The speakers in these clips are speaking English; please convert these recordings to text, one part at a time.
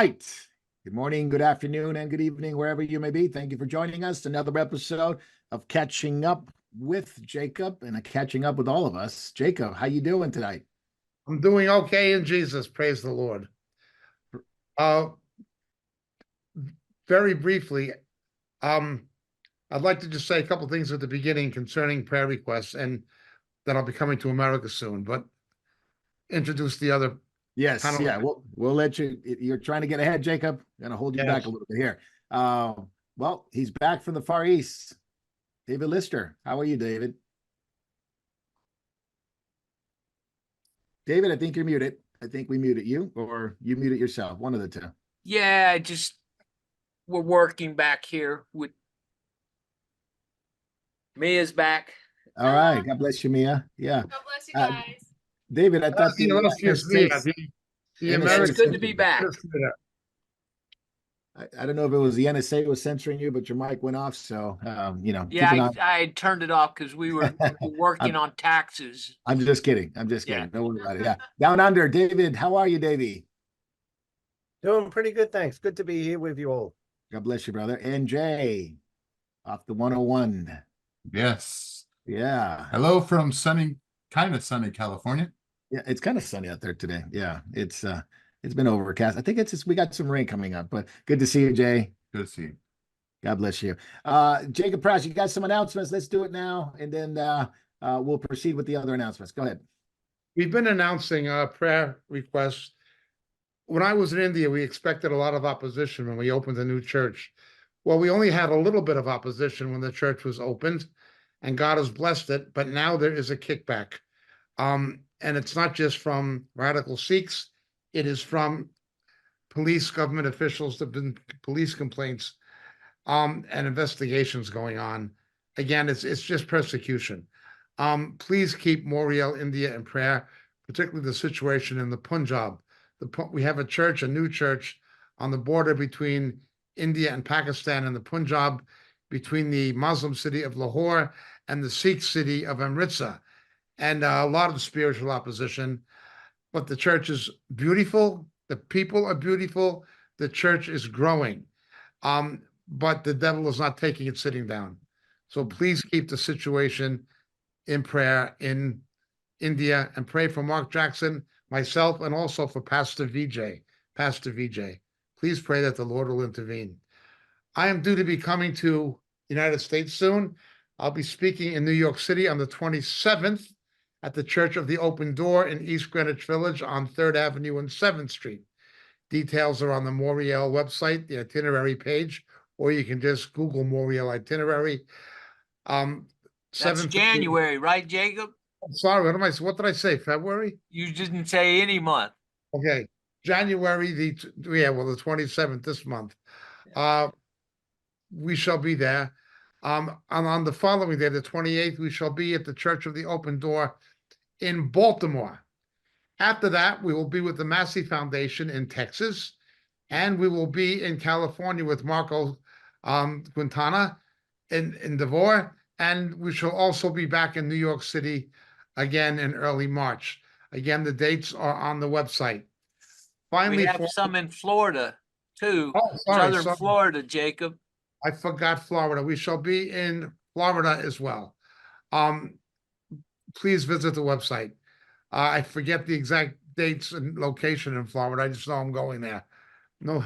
right. Good morning, good afternoon, and good evening, wherever you may be. Thank you for joining us. Another episode of Catching Up with Jacob and catching up with all of us. Jacob, how you doing tonight? I'm doing okay in Jesus. Praise the Lord. Uh, Very briefly, I'd like to just say a couple things at the beginning concerning prayer requests, and then I'll be coming to America soon, but introduce the other Yes, panel. yeah, we'll let you. You're trying to get ahead, Jacob. Gonna hold you back Yes. a little bit here. Well, he's back from the Far East. David Lister, how are you, David? David, I think you're muted. I think we muted you, or you muted yourself. One of the two. Yeah, we're working back here with Mia's back. All right. God bless you, Mia. Yeah. God bless you Uh, guys. David, I thought That's the the illustrious United Mia, States, the NSA Yeah, it's good to American. be back. I don't know if it was the NSA was censoring you, but your mic went off. So, Yeah, keep an eye. I turned it off because we were working on taxes. I'm just kidding. I'm just Yeah. kidding. Don't worry about it. Yeah. Down under, David. How are you, Davey? Doing pretty good, thanks. Good to be here with you all. God bless you, brother. And Jay, off the 101. Yes. Yeah. Hello from kind of sunny California. Yeah, it's kind of sunny out there today. Yeah, it's been overcast. I think we got some rain coming up, but good to see you, Jay. Good to see you. God bless you. Jacob Press, you got some announcements. Let's do it now, and then we'll proceed with the other announcements. Go ahead. We've been announcing prayer requests. When I was in India, we expected a lot of opposition when we opened a new church. Well, we only had a little bit of opposition when the church was opened, and God has blessed it, but now there is a kickback. And it's not just from radical Sikhs, it is from police, government officials. There have been police complaints and investigations going on. Again, it's just persecution. Please keep Moriel, India in prayer, particularly the situation in the Punjab. We have a new church on the border between India and Pakistan and the Punjab, between the Muslim city of Lahore and the Sikh city of Amritsar, and a lot of spiritual opposition. But the church is beautiful. The people are beautiful. The church is growing. But the devil is not taking it sitting down. So please keep the situation in prayer in India, and pray for Mark Jackson, myself, and also for Pastor VJ. Pastor VJ. Please pray that the Lord will intervene. I am due to be coming to the United States soon. I'll be speaking in New York City on the 27th at the Church of the Open Door in East Greenwich Village on 3rd Avenue and 7th Street. Details are on the Moriel website, the itinerary page, or you can just Google Moriel itinerary. That's January, right, Jacob? Sorry, what did I say? February? You didn't say any month. Okay. January the 27th this month. We shall be there. And on the following day, the 28th, we shall be at the Church of the Open Door in Baltimore. After that, we will be with the Massey Foundation in Texas, and we will be in California with Marco Quintana in Devore, and we shall also be back in New York City again in early March. Again, the dates are on the website. Finally, we have some in Florida too. Oh, Southern Florida, Jacob. I forgot Florida. We shall be in Florida as well. Please visit the website. I forget the exact dates and location in Florida. I just know I'm going there. No.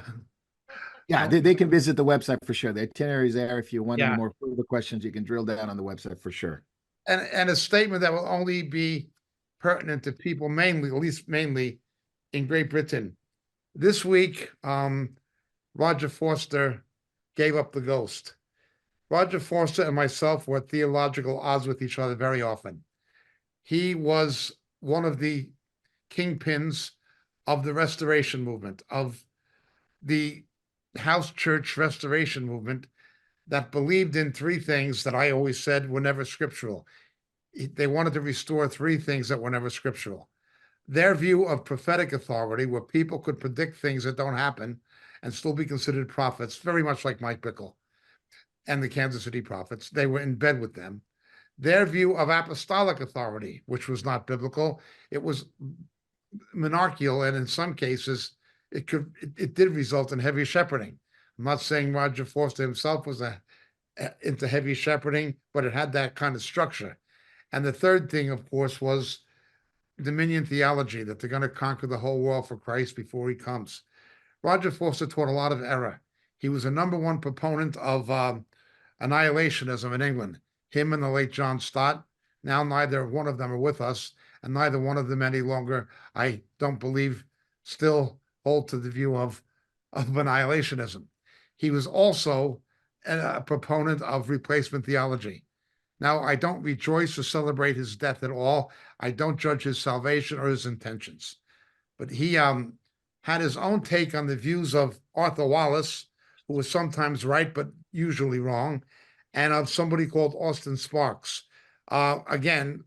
Yeah, they can visit the website for sure. The itinerary is there. If you want any Yeah. more further questions, you can drill down on the website for sure. And a statement that will only be pertinent to people mainly in Great Britain. This week, Roger Forster gave up the ghost. Roger Forster and myself were at theological odds with each other very often. He was one of the kingpins of the Restoration movement, of the house church restoration movement, that believed in three things that I always said were never scriptural. They wanted to restore three things that were never scriptural. Their view of prophetic authority, where people could predict things that don't happen and still be considered prophets, very much like Mike Bickle and the Kansas City prophets. They were in bed with them. Their view of apostolic authority, which was not biblical, it was monarchical, and in some cases, it did result in heavy shepherding. I'm not saying Roger Foster himself was into heavy shepherding, but it had that kind of structure. And the third thing, of course, was dominion theology, that they're going to conquer the whole world for Christ before he comes. Roger Foster taught a lot of error. He was a number one proponent of annihilationism in England. Him and the late John Stott. Now neither one of them are with us, and neither one of them any longer, I don't believe, still hold to the view of annihilationism. He was also a proponent of replacement theology. Now, I don't rejoice or celebrate his death at all. I don't judge his salvation or his intentions. But he had his own take on the views of Arthur Wallace, who was sometimes right, but usually wrong, and of somebody called Austin Sparks. Again,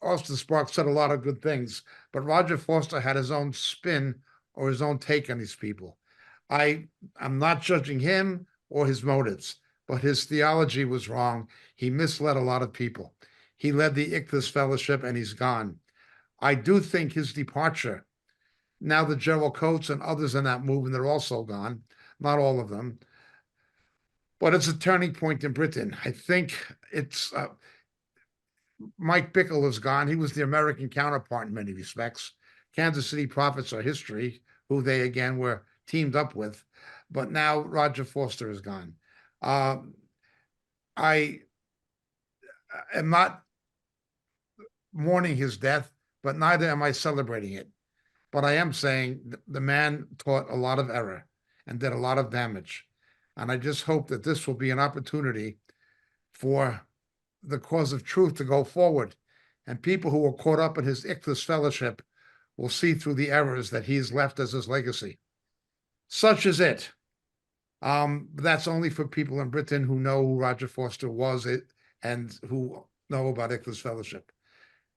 Austin Sparks said a lot of good things, but Roger Foster had his own spin or his own take on these people. I'm not judging him or his motives, but his theology was wrong. He misled a lot of people. He led the Ichthus Fellowship, and he's gone. I do think his departure, now the Gerald Coates and others in that movement are also gone, not all of them, but it's a turning point in Britain. I think it's Mike Bickle is gone. He was the American counterpart in many respects. Kansas City Prophets are history, who they again were teamed up with, but now Roger Foster is gone. I am not mourning his death, but neither am I celebrating it. But I am saying the man taught a lot of error and did a lot of damage. And I just hope that this will be an opportunity for the cause of truth to go forward. And people who were caught up in his Ichthus Fellowship will see through the errors that he's left as his legacy. Such is it. That's only for people in Britain who know who Roger Foster was and who know about Ichthus Fellowship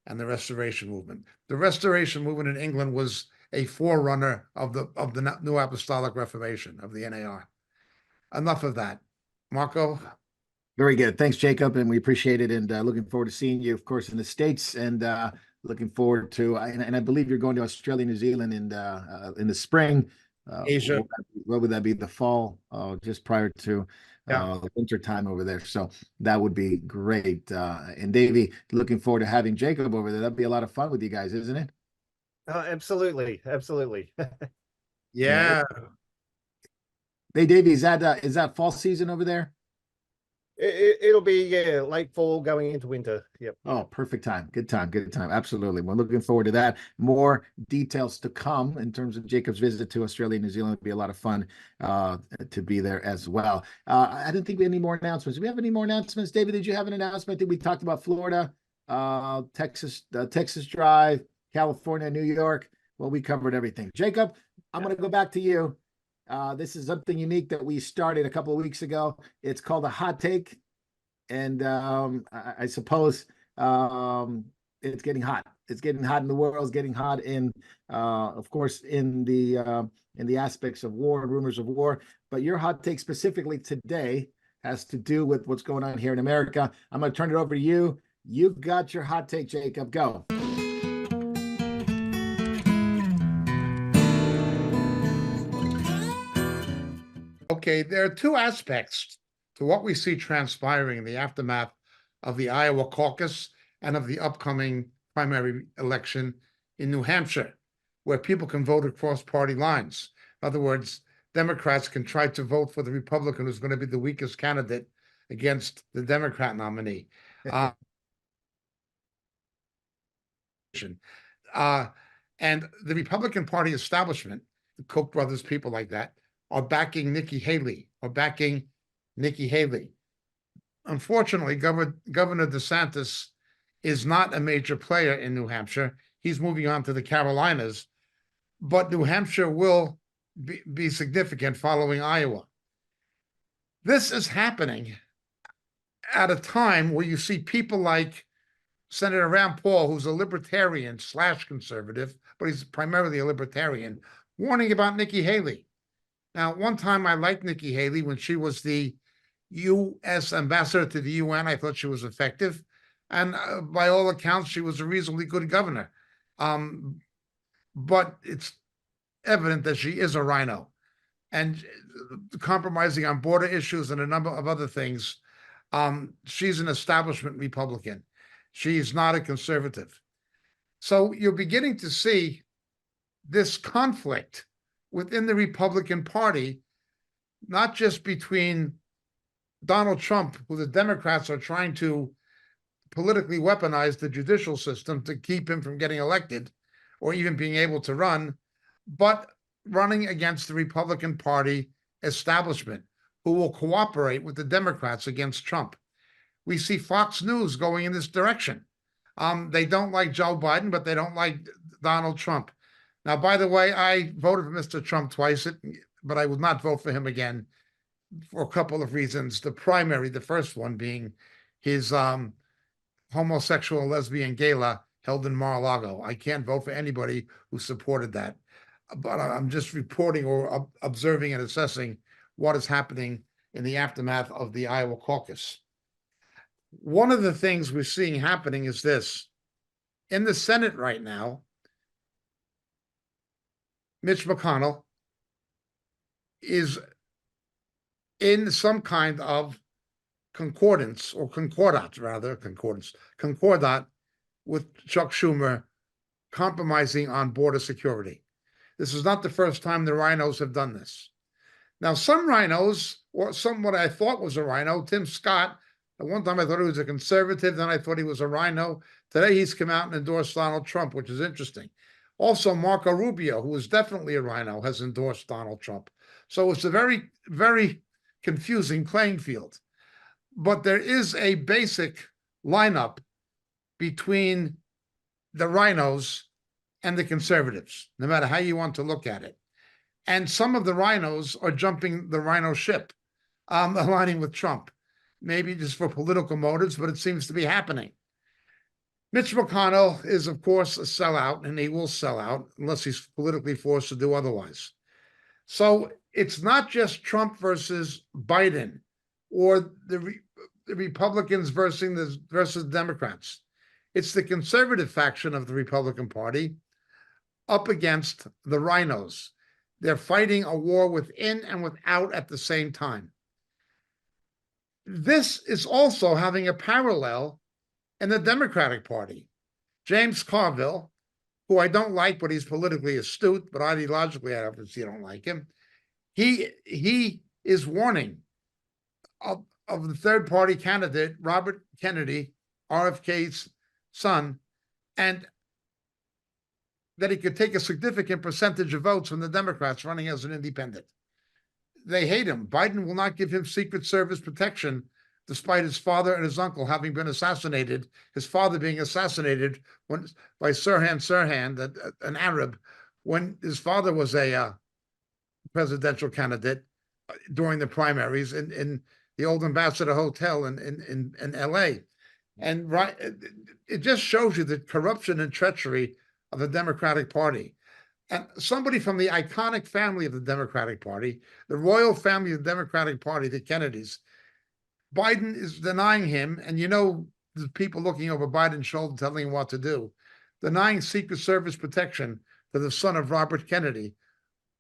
and the Restoration Movement. The Restoration Movement in England was a forerunner of the New Apostolic Reformation, of the NAR. Enough of that. Marco? Very good. Thanks, Jacob, and we appreciate it. And looking forward to seeing you, of course, in the States, and looking forward to. And I believe you're going to Australia, New Zealand, in the spring. Asia. What would that be? The fall, just prior to the winter time over there. So that would be great. And Davey, looking forward to having Jacob over there. That'd be a lot of fun with you guys, isn't it? Absolutely, absolutely. Yeah. Hey, Davey, is that fall season over there? It'll be late fall going into winter. Yep. Oh, perfect time. Good time. Good time. Absolutely. We're looking forward to that. More details to come in terms of Jacob's visit to Australia and New Zealand. It'll be a lot of fun to be there as well. I didn't think we had any more announcements. Do we have any more announcements? David, did you have an announcement? Did we talked about Florida, Texas Drive, California, New York? Well, we covered everything. Jacob, I'm going to go back to you. This is something unique that we started a couple of weeks ago. It's called a hot take. And I suppose it's getting hot. It's getting hot in the world. It's getting hot in, of course, in the aspects of war and rumors of war. But your hot take specifically today has to do with what's going on here in America. I'm going to turn it over to you. You got your hot take, Jacob. Go. Okay, there are two aspects to what we see transpiring in the aftermath of the Iowa caucus and of the upcoming primary election in New Hampshire, where people can vote across party lines. In other words, Democrats can try to vote for the Republican who's going to be the weakest candidate against the Democrat nominee. And the Republican Party establishment, the Koch brothers, people like that, are backing Nikki Haley. Unfortunately, Governor DeSantis is not a major player in New Hampshire. He's moving on to the Carolinas, but New Hampshire will be significant following Iowa. This is happening at a time where you see people like Senator Rand Paul, who's a libertarian / conservative, but he's primarily a libertarian, warning about Nikki Haley. Now, one time I liked Nikki Haley when she was the U.S. ambassador to the UN. I thought she was effective. And by all accounts, she was a reasonably good governor. But it's evident that she is a rhino, and compromising on border issues and a number of other things. She's an establishment Republican. She's not a conservative. So you're beginning to see this conflict within the Republican Party, not just between Donald Trump, who the Democrats are trying to politically weaponize the judicial system to keep him from getting elected or even being able to run, but running against the Republican Party establishment, who will cooperate with the Democrats against Trump. We see Fox News going in this direction. They don't like Joe Biden, but they don't like Donald Trump. Now, by the way, I voted for Mr. Trump twice, but I would not vote for him again for a couple of reasons. The first one being his homosexual lesbian gala held in Mar-a-Lago. I can't vote for anybody who supported that, but I'm just reporting or observing and assessing what is happening in the aftermath of the Iowa caucus. One of the things we're seeing happening is this. In the Senate right now, Mitch McConnell is in some kind of concordat with Chuck Schumer compromising on border security. This is not the first time the rhinos have done this. Now, some rhinos, or what I thought was a rhino, Tim Scott, at one time I thought he was a conservative, then I thought he was a rhino. Today he's come out and endorsed Donald Trump, which is interesting. Also, Marco Rubio, who is definitely a rhino, has endorsed Donald Trump. So it's a very, very confusing playing field. But there is a basic lineup between the rhinos and the conservatives, no matter how you want to look at it. And some of the rhinos are jumping the rhino ship, aligning with Trump, maybe just for political motives, but it seems to be happening. Mitch McConnell is, of course, a sellout, and he will sell out unless he's politically forced to do otherwise. So it's not just Trump versus Biden or the Republicans versus the Democrats. It's the conservative faction of the Republican Party up against the rhinos. They're fighting a war within and without at the same time. This is also having a parallel in the Democratic Party. James Carville, who I don't like, but he's politically astute, but ideologically I obviously don't like him. He is warning of the third party candidate, Robert Kennedy, RFK's son, and that he could take a significant percentage of votes from the Democrats running as an independent. They hate him. Biden will not give him Secret Service protection, despite his father and his uncle having been assassinated, his father being assassinated by Sirhan Sirhan, an Arab, when his father was a presidential candidate during the primaries in the old Ambassador Hotel in LA. And it just shows you the corruption and treachery of the Democratic Party. And somebody from the iconic family of the Democratic Party, the royal family of the Democratic Party, the Kennedys, Biden is denying him, and you know the people looking over Biden's shoulder telling him what to do, denying Secret Service protection to the son of Robert Kennedy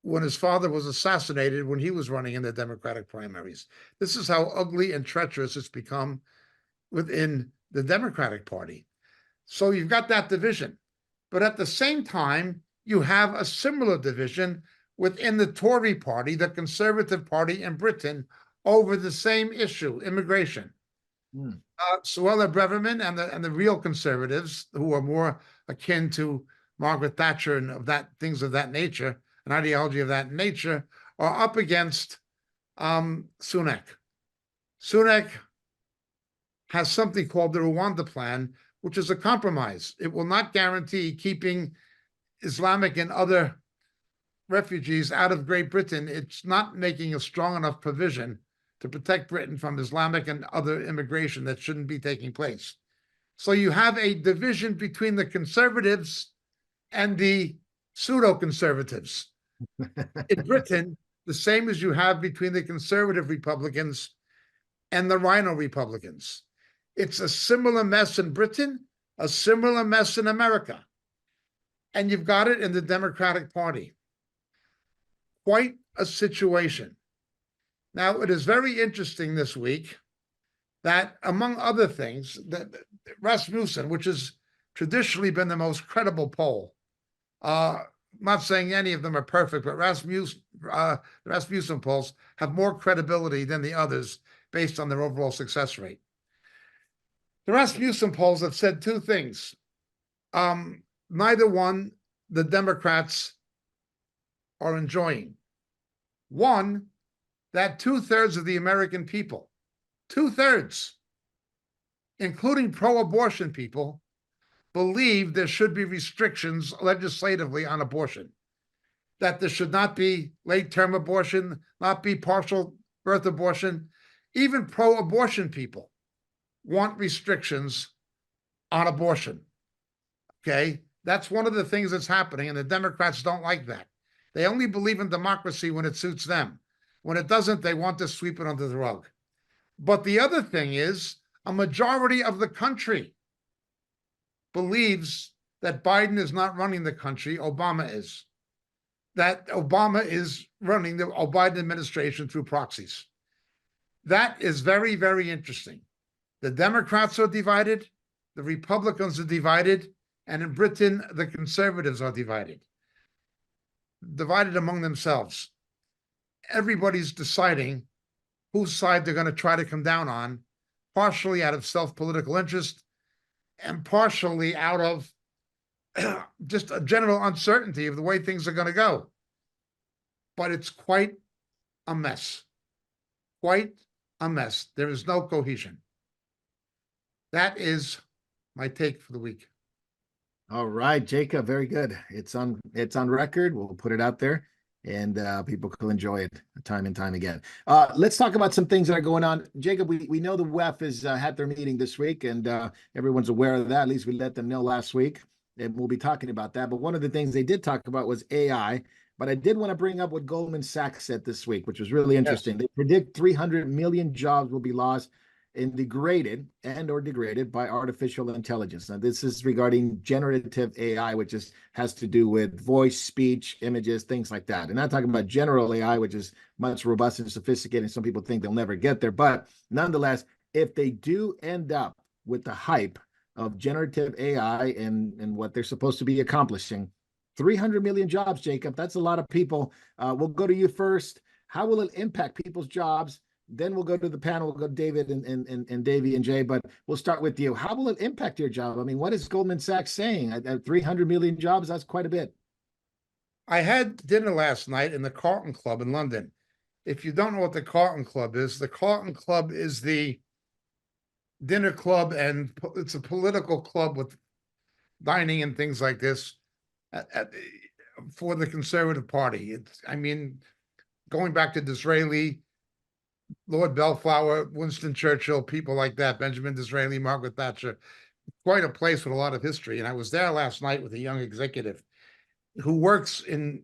when his father was assassinated when he was running in the Democratic primaries. This is how ugly and treacherous it's become within the Democratic Party. So you've got that division. But at the same time, you have a similar division within the Tory party, the Conservative Party in Britain, over the same issue, immigration. Suella Braverman and the real conservatives, who are more akin to Margaret Thatcher and things of that nature, an ideology of that nature, are up against Sunak. Sunak has something called the Rwanda Plan, which is a compromise. It will not guarantee keeping Islamic and other refugees out of Great Britain. It's not making a strong enough provision to protect Britain from Islamic and other immigration that shouldn't be taking place. So you have a division between the conservatives and the pseudo-conservatives. In Britain, the same as you have between the conservative Republicans and the rhino Republicans. It's a similar mess in Britain, a similar mess in America. And you've got it in the Democratic Party. quite a situation. Now, it is very interesting this week that, among other things, that Rasmussen, which has traditionally been the most credible poll, not saying any of them are perfect, but the Rasmussen polls have more credibility than the others based on their overall success rate. The Rasmussen polls have said two things. Neither one the Democrats are enjoying. One, that 2/3 of the American people, 2/3, including pro-abortion people, believe there should be restrictions legislatively on abortion, that there should not be late-term abortion, not be partial birth abortion. Even pro-abortion people want restrictions on abortion. Okay, that's one of the things that's happening, and the Democrats don't like that. They only believe in democracy when it suits them. When it doesn't, they want to sweep it under the rug. But the other thing is, a majority of the country believes that Biden is not running the country, Obama is. That Obama is running the Biden administration through proxies. That is very, very interesting. The Democrats are divided, the Republicans are divided, and in Britain, the conservatives are divided among themselves. Everybody's deciding whose side they're going to try to come down on, partially out of self-political interest and partially out of just a general uncertainty of the way things are going to go. But it's quite a mess. Quite a mess. There is no cohesion. That is my take for the week. All right, Jacob, very good. It's on record. We'll put it out there, and people can enjoy it time and time again. Let's talk about some things that are going on. Jacob, we know the WEF has had their meeting this week, and everyone's aware of that. At least we let them know last week, and we'll be talking about that. But one of the things they did talk about was AI. But I did want to bring up what Goldman Sachs said this week, which was really interesting. Yes. They predict 300 million jobs will be lost and degraded by artificial intelligence. Now, this is regarding generative AI, which has to do with voice, speech, images, things like that. And not talking about general AI, which is much robust and sophisticated. Some people think they'll never get there. But nonetheless, if they do end up with the hype of generative AI and what they're supposed to be accomplishing, 300 million jobs, Jacob, that's a lot of people. We'll go to you first. How will it impact people's jobs? Then we'll go to the panel. We'll go to David and Davey and Jay, but we'll start with you. How will it impact your job? I mean, what is Goldman Sachs saying? At 300 million jobs, that's quite a bit. I had dinner last night in the Carlton Club in London. If you don't know what the Carlton Club is the dinner club, and it's a political club with dining and things like this for the Conservative Party. Going back to Disraeli, Lord Bellflower, Winston Churchill, people like that, Benjamin Disraeli, Margaret Thatcher, quite a place with a lot of history. And I was there last night with a young executive who works on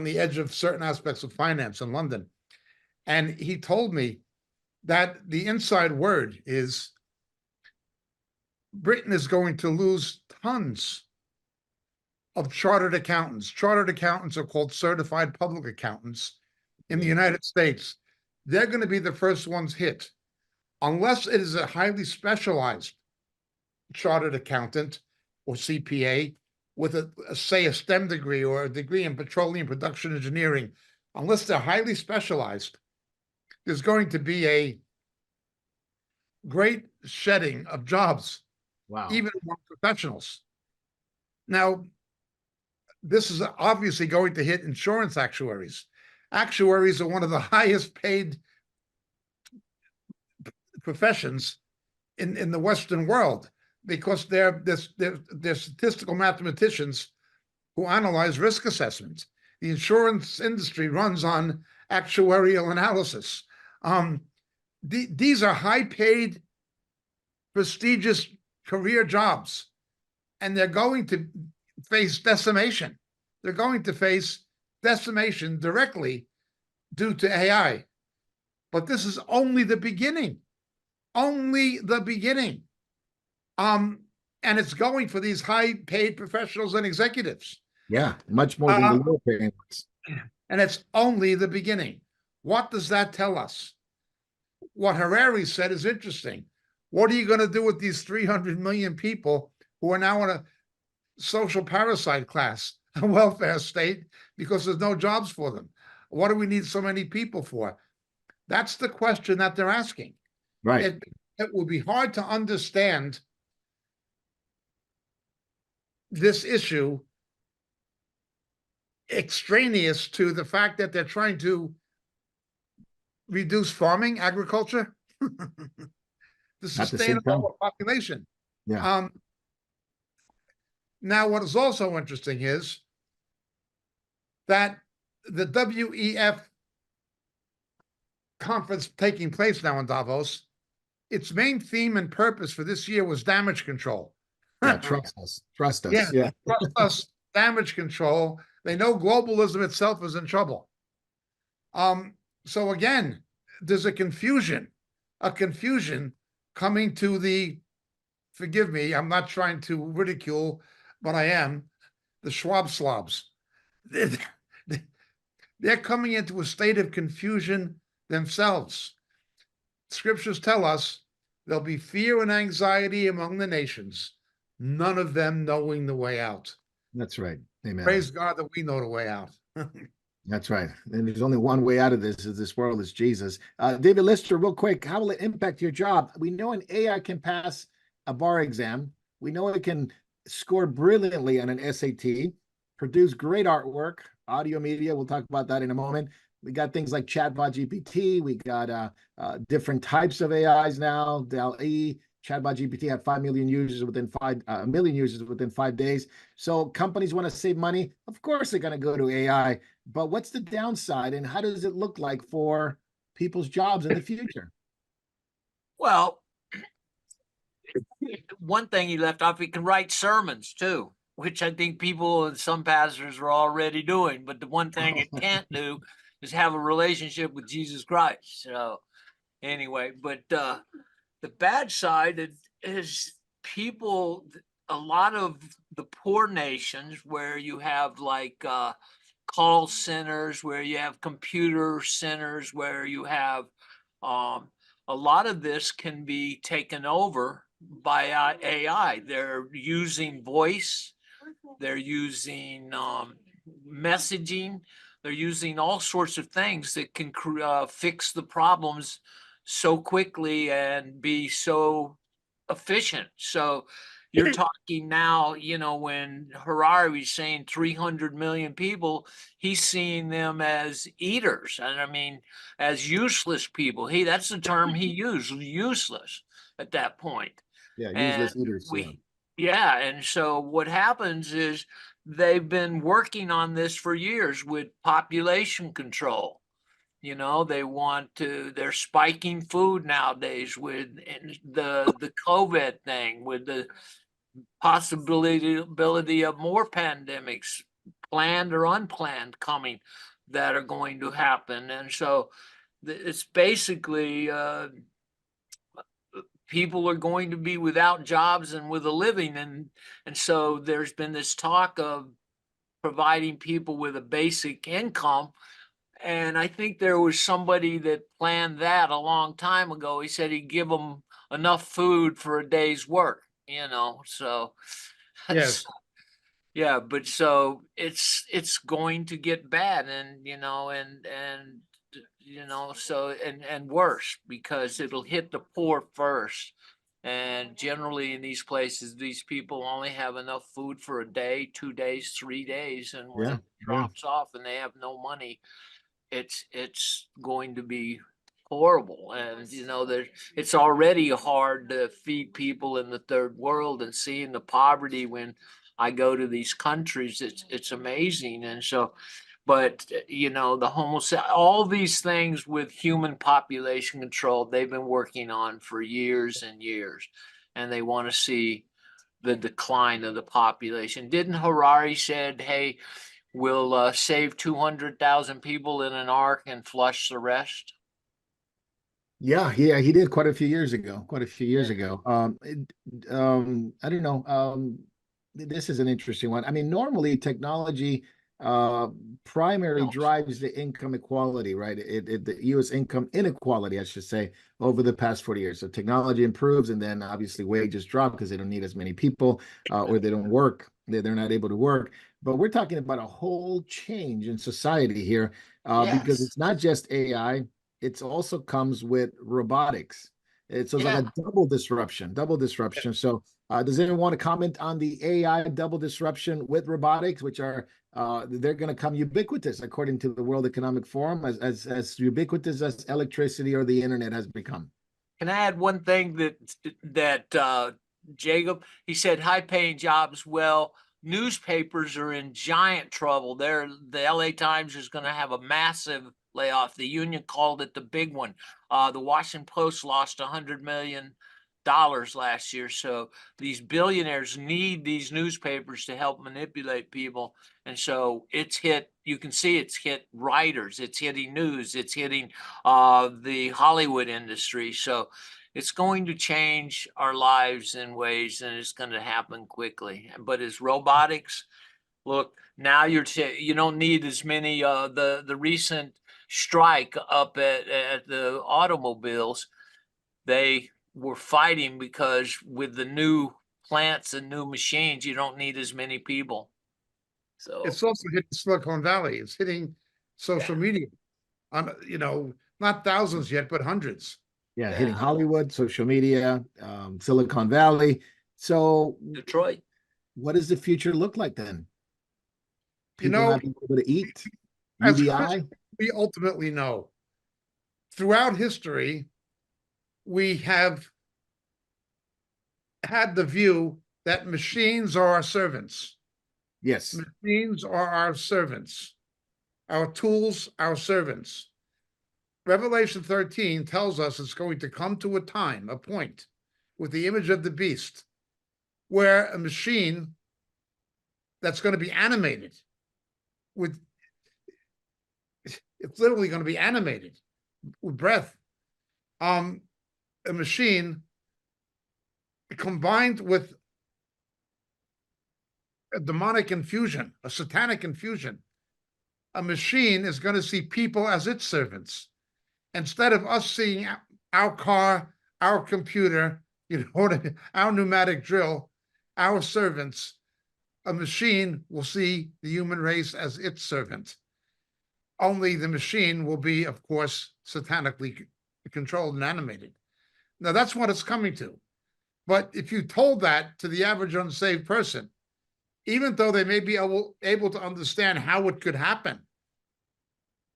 the edge of certain aspects of finance in London. And he told me that the inside word is Britain is going to lose tons of chartered accountants. Chartered accountants are called certified public accountants in the United States. They're going to be the first ones hit. Unless it is a highly specialized chartered accountant or CPA with say a STEM degree or a degree in petroleum production engineering, unless they're highly specialized, there's going to be a great shedding of jobs. Wow. Even among professionals. Now, this is obviously going to hit insurance actuaries. Actuaries are one of the highest paid professions in the Western world because they're statistical mathematicians who analyze risk assessments. The insurance industry runs on actuarial analysis. These are high-paid, prestigious career jobs, and they're going to face decimation. They're going to face decimation directly due to AI. But this is only the beginning. Only the beginning. And it's going for these high-paid professionals and executives. Yeah, much more than the European ones. And it's only the beginning. What does that tell us? What Harari said is interesting. What are you going to do with these 300 million people who are now in a social parasite class, a welfare state, because there's no jobs for them? What do we need so many people for? That's the question that they're asking. Right. It would be hard to understand this issue extraneous to the fact that they're trying to reduce farming, agriculture, to At the sustain same a time. lower population. Yeah. Now, what is also interesting is that the WEF conference taking place now in Davos, its main theme and purpose for this year was damage control. Yeah, trust us. Trust us. Yeah, Yeah. trust us, damage control. They know globalism itself is in trouble. So again, there's a confusion coming to the, forgive me, I'm not trying to ridicule, but I am, the Schwab slobs. They're coming into a state of confusion themselves. Scriptures tell us there'll be fear and anxiety among the nations, none of them knowing the way out. That's right. Amen. Praise God that we know the way out. That's right. And there's only one way out of this world is Jesus. David Lister, real quick, how will it impact your job? We know an AI can pass a bar exam. We know it can score brilliantly on an SAT, produce great artwork, audio media. We'll talk about that in a moment. We got things like Chatbot GPT. We got different types of AIs now. DALL-E, Chatbot GPT had 5 million users within 5 days. So companies want to save money. Of course, they're going to go to AI. But what's the downside, and how does it look like for people's jobs in the future? Well, one thing you left off, he can write sermons too, which I think people and some pastors are already doing. But the one thing it can't do is have a relationship with Jesus Christ. So anyway, but the bad side is people, a lot of the poor nations where you have like call centers, where you have computer centers, where you have a lot of this can be taken over by AI. They're using voice, they're using messaging, they're using all sorts of things that can fix the problems so quickly and be so efficient. So you're talking now, when Harari was saying 300 million people, he's seeing them as eaters. And I mean, as useless people. That's the term he used, useless at that point. Yeah, And useless eaters. yeah. And so what happens is they've been working on this for years with population control. They're spiking food nowadays with the COVID thing, with the possibility of more pandemics, planned or unplanned, coming that are going to happen. And so it's basically people are going to be without jobs and with a living. And so there's been this talk of providing people with a basic income. And I think there was somebody that planned that a long time ago. He said he'd give them enough food for a day's work, so Yes. yeah, but so it's going to get bad, and so and worse, because it'll hit the poor first. And generally in these places, these people only have enough food for a day, 2 days, 3 days, and when it drops off and they have no money, it's going to be horrible. And it's already hard to feed people in the third world, and seeing the poverty when I go to these countries, it's amazing. And so, but the all these things with human population control, they've been working on for years and years, and they want to see the decline of the population. Didn't Harari said, hey, we'll save 200,000 people in an ark and flush the rest? Yeah, he did quite a few years ago. I don't know. this is an interesting one. I mean, normally technology uh primary Helps. drives the income equality, right? The US income inequality, I should say, over the past 40 years. So technology improves, and then obviously wages drop because they don't need as many people, or they don't work, they're not able to work. But we're talking about a whole change in society here, because Yes. it's not just AI, it's also comes with robotics. It's like Yeah. a double disruption. So does anyone want to comment on the AI double disruption with robotics, which are they're going to come ubiquitous according to the World Economic Forum, as ubiquitous as electricity or the internet has become? Can I add one thing that Jacob, he said high paying jobs. Well, newspapers are in giant trouble. The LA Times is going to have a massive layoff. The union called it the big one. The Washington Post lost $100 million last year. So these billionaires need these newspapers to help manipulate people. And so it's hit, you can see it's hit writers, it's hitting news, it's hitting the Hollywood industry. So it's going to change our lives in ways, and it's going to happen quickly. But as robotics, look, now you don't need as many the recent strike up at the automobiles. They were fighting because with the new plants and new machines, you don't need as many people. So It's also hitting Silicon Valley. It's hitting social media on, not thousands yet, but hundreds. Yeah, Yeah. hitting Hollywood, social media, Silicon Valley. So Detroit. what does the future look like then? You People know, not being able to eat, as UBI? we ultimately know, throughout history, we have had the view that machines are our servants. Yes. Machines are our servants. Our tools, our servants. Revelation 13 tells us it's going to come to a time, a point, with the image of the beast, where a machine that's going to be animated with, it's literally going to be animated with breath. A machine combined with a demonic infusion, a satanic infusion. A machine is going to see people as its servants. Instead of us seeing our car, our computer, our pneumatic drill, our servants, a machine will see the human race as its servant. Only the machine will be, of course, satanically controlled and animated. Now, that's what it's coming to. But if you told that to the average unsaved person, even though they may be able to understand how it could happen,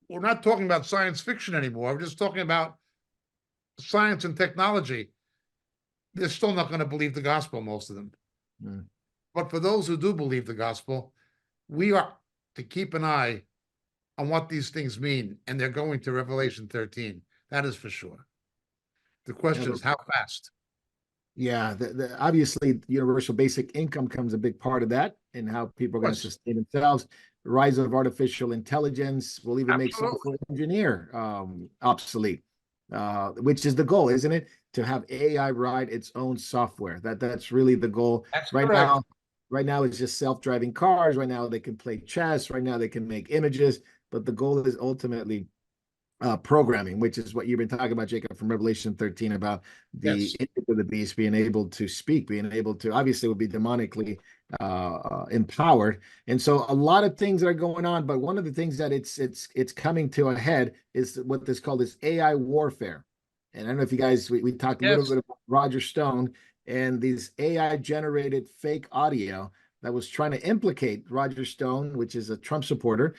we're not talking about science fiction anymore. We're just talking about science and technology. They're still not going to believe the gospel, most of them. Mm. But for those who do believe the gospel, we are to keep an eye on what these things mean. And they're going to Revelation 13. That is for sure. The question is how fast? Yeah, obviously universal basic income comes a big part of that, and how people are going to sustain themselves. The rise of artificial intelligence will even make software engineer obsolete, which is the goal, isn't it? To have AI write its own software. That's really the goal. That's right correct. now. Right now it's just self-driving cars. Right now they can play chess. Right now they can make images, but the goal is ultimately programming, which is what you've been talking about, Jacob, from Revelation 13, about the image of the beast being able to speak, being able to, obviously will be demonically empowered. And so a lot of things are going on, but one of the things that it's coming to a head is what is called this AI warfare. And I don't know if you guys, we talked a little bit about Roger Stone and these AI generated fake audio that was trying to implicate Roger Stone, which is a Trump supporter.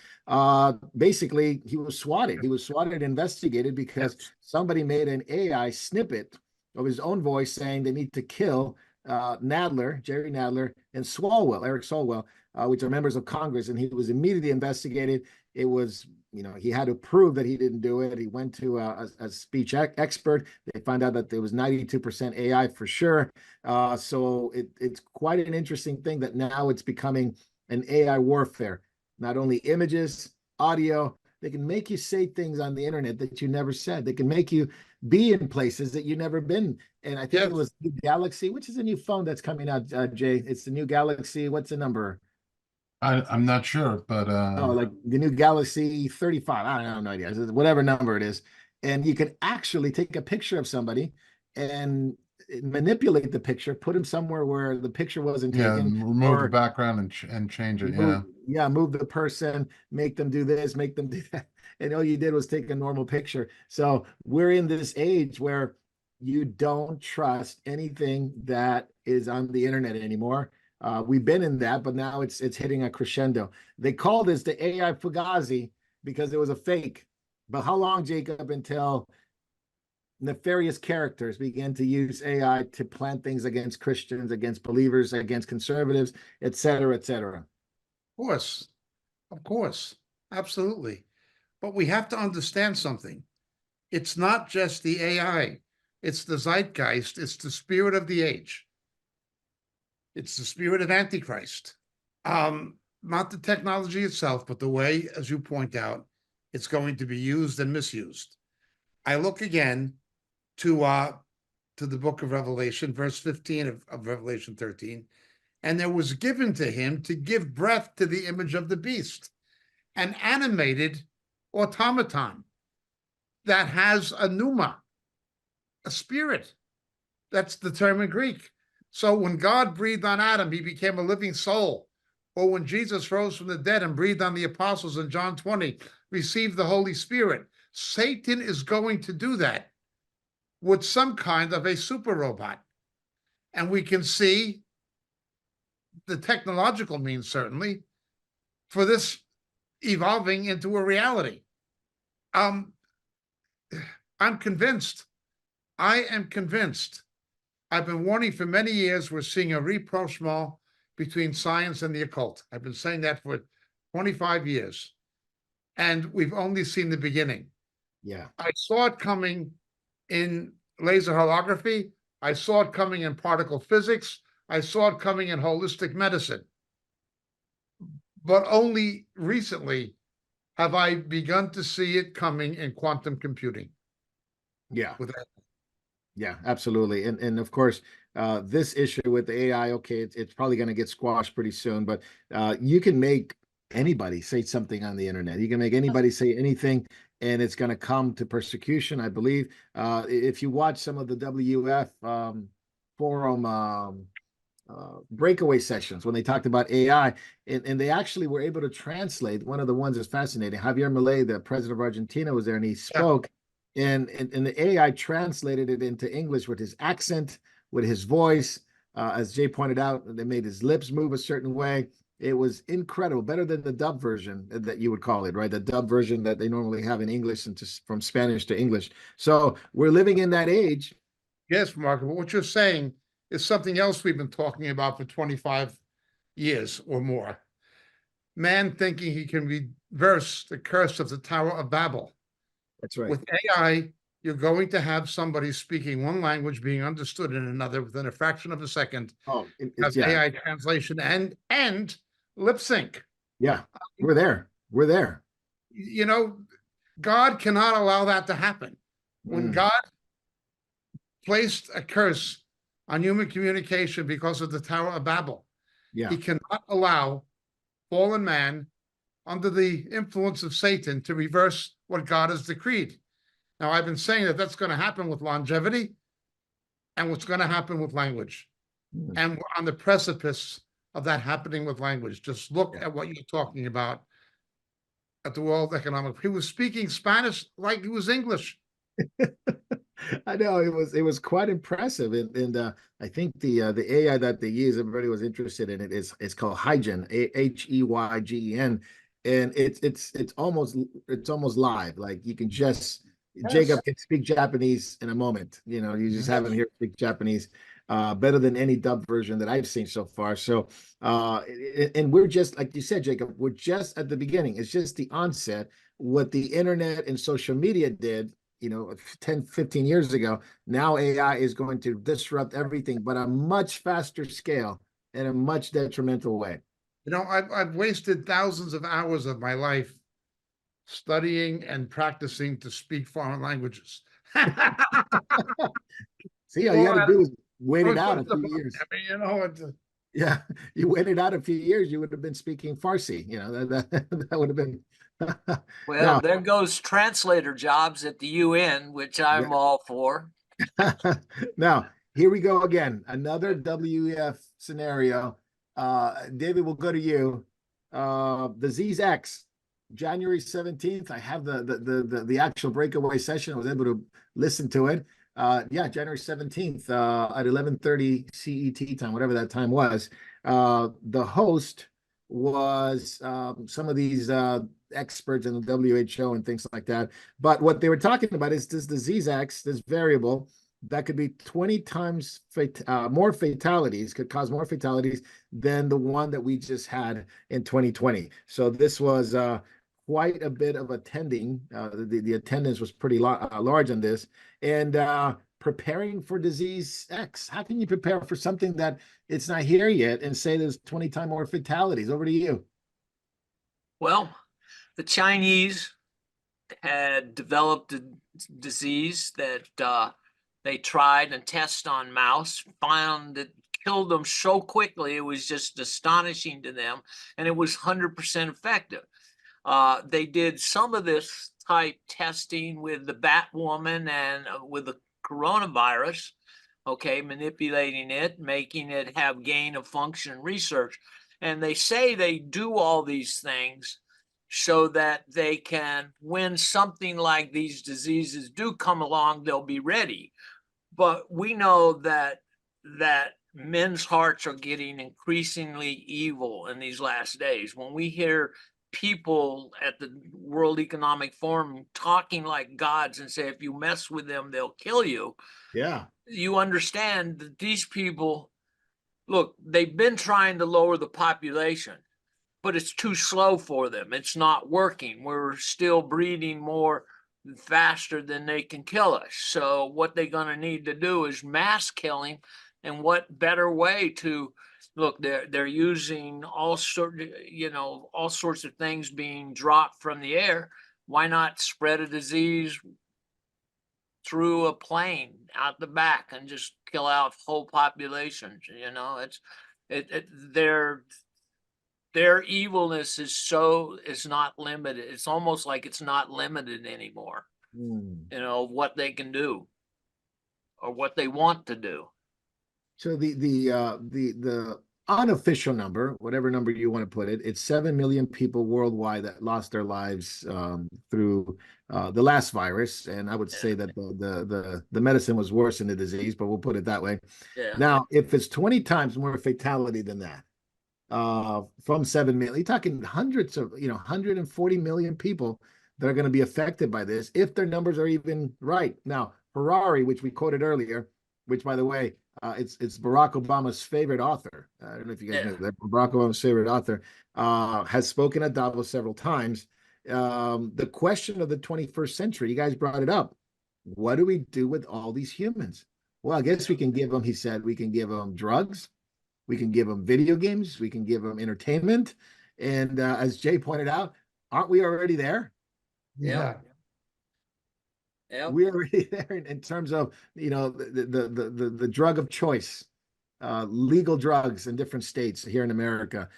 Basically, he was swatted. He was swatted and investigated because somebody made an AI snippet of his own voice saying they need to kill Nadler, Jerry Nadler, and Swalwell, Eric Swalwell, which are members of Congress. And he was immediately investigated. It was, he had to prove that he didn't do it. He went to a speech expert. They found out that there was 92% AI for sure. So it's quite an interesting thing that now it's becoming an AI warfare. Not only images, audio, They can make you say things on the internet that you never said. They can make you be in places that you've never been. And I think Yes. it was the Galaxy, which is a new phone that's coming out, Jay. It's the new Galaxy. What's the number? I'm not sure, but Oh, like the new Galaxy 35. I don't know, I have no idea. It's whatever number it is. And you can actually take a picture of somebody and manipulate the picture, put them somewhere where the picture wasn't yeah, taken, remove the or background and change it. move, Yeah. yeah, move the person, make them do this, make them do that. And all you did was take a normal picture. So we're in this age where you don't trust anything that is on the internet anymore. We've been in that, but now it's hitting a crescendo. They call this the AI Fugazi because it was a fake. But how long, Jacob, until nefarious characters began to use AI to plant things against Christians, against believers, against conservatives, et cetera, et cetera? Of course, absolutely. But we have to understand something. It's not just the AI, it's the zeitgeist, it's the spirit of the age. It's the spirit of Antichrist. Not the technology itself, but the way, as you point out, it's going to be used and misused. I look again to the book of Revelation, verse 15 of Revelation 13. And there was given to him to give breath to the image of the beast, an animated automaton that has a pneuma, a spirit. That's the term in Greek. So when God breathed on Adam, he became a living soul. Or when Jesus rose from the dead and breathed on the apostles in John 20, received the Holy Spirit. Satan is going to do that with some kind of a super robot. And we can see the technological means, certainly, for this evolving into a reality. I'm convinced. I am convinced. I've been warning for many years we're seeing a rapprochement between science and the occult. I've been saying that for 25 years. And we've only seen the beginning. Yeah. I saw it coming in laser holography. I saw it coming in particle physics. I saw it coming in holistic medicine. But only recently have I begun to see it coming in quantum computing. Yeah. With that. Yeah, absolutely. And of course, this issue with the AI, okay, it's probably going to get squashed pretty soon, but you can make anybody say something on the internet. You can make anybody say anything, and it's going to come to persecution, I believe. If you watch some of the WF forum breakaway sessions when they talked about AI, and they actually were able to translate. One of the ones that's fascinating, Javier Milei, the president of Argentina, was there, and he spoke. And the AI translated it into English with his accent, with his voice. As Jay pointed out, they made his lips move a certain way. It was incredible, better than the dub version that you would call it, right? The dub version that they normally have in English and just from Spanish to English. So we're living in that age. Yes, Mark, but what you're saying is something else we've been talking about for 25 years or more. Man thinking he can reverse the curse of the Tower of Babel. That's right. With AI, you're going to have somebody speaking one language being understood in another within a fraction of a second. Oh, Have yeah. AI translation and lip sync. Yeah, we're there. We're there. You know, God cannot allow that to happen. When God placed a curse on human communication because of the Tower of Babel, Yeah. he cannot allow fallen man under the influence of Satan to reverse what God has decreed. Now, I've been saying that that's going to happen with longevity and what's going to happen with language. And we're on the precipice of that happening with language. Just look at what you're talking about at the World Economic. He was speaking Spanish like he was English. I know it was quite impressive, and I think the AI that they use, everybody was interested in it. It's called Hygen, Heygen, and it's almost live. Like you can just Jacob can speak Japanese in a moment. You know, you just have him here speak Japanese better than any dub version that I've seen so far. So, and we're just like you said, Jacob, we're just at the beginning. It's just the onset. What the internet and social media did, 10, 15 years ago, now AI is going to disrupt everything, but a much faster scale in a much detrimental way. I've wasted thousands of hours of my life studying and practicing to speak foreign languages. See, all you got to do is wait it out a few I years. mean, you know, Yeah, you waited out a few years, you would have been speaking Farsi. That would have been. Well, Now, there goes translator jobs at the UN, which I'm all for. now here we go again. Another WEF scenario. David, we'll go to you. The Z's X, January 17th. I have the actual breakaway session. I was able to listen to it. Yeah, January 17th at 11:30 CET time, whatever that time was. The host was some of these experts in the WHO and things like that. But what they were talking about is this disease X, this variable that could be 20 times more fatalities, could cause more fatalities than the one that we just had in 2020. So this was quite a bit of attending. The attendance was pretty large on this. And preparing for disease X. How can you prepare for something that it's not here yet and say there's 20 times more fatalities? Over to you. Well, the Chinese had developed a disease that they tried and tested on mouse, found it killed them so quickly, it was just astonishing to them, and it was 100% effective. They did some of this type testing with the bat woman and with the coronavirus, okay, manipulating it, making it have gain of function research. And they say they do all these things so that they can, when something like these diseases do come along, they'll be ready. But we know that men's hearts are getting increasingly evil in these last days. When we hear people at the World Economic Forum talking like gods and say, if you mess with them, they'll kill you. Yeah. You understand that these people, look, they've been trying to lower the population, but it's too slow for them. It's not working. We're still breeding more faster than they can kill us. So what they're going to need to do is mass killing. And what better way to look? They're using all sorts of things being dropped from the air. Why not spread a disease through a plane out the back and just kill out whole populations? Their evilness is not limited. It's almost like it's not limited anymore. What they can do or what they want to do. So the unofficial number, whatever number you want to put it, it's 7 million people worldwide that lost their lives through the last virus, and I would say that the medicine was worse than the disease, but we'll put it that way. Yeah. Now, if it's 20 times more fatality than that, from 7 million, you're talking hundreds of 140 million people that are going to be affected by this, if their numbers are even right. Now, Harari, which we quoted earlier, which by the way, it's Barack Obama's favorite author. I don't know if you guys know that. Barack Obama's favorite author has spoken at Davos several times. The question of the 21st century, you guys brought it up. What do we do with all these humans? Well, I guess we can give them, he said, we can give them drugs. We can give them video games. We can give them entertainment. And as Jay pointed out, aren't we already there? yeah. We're already there in terms of the drug of choice, legal drugs in different states here in America.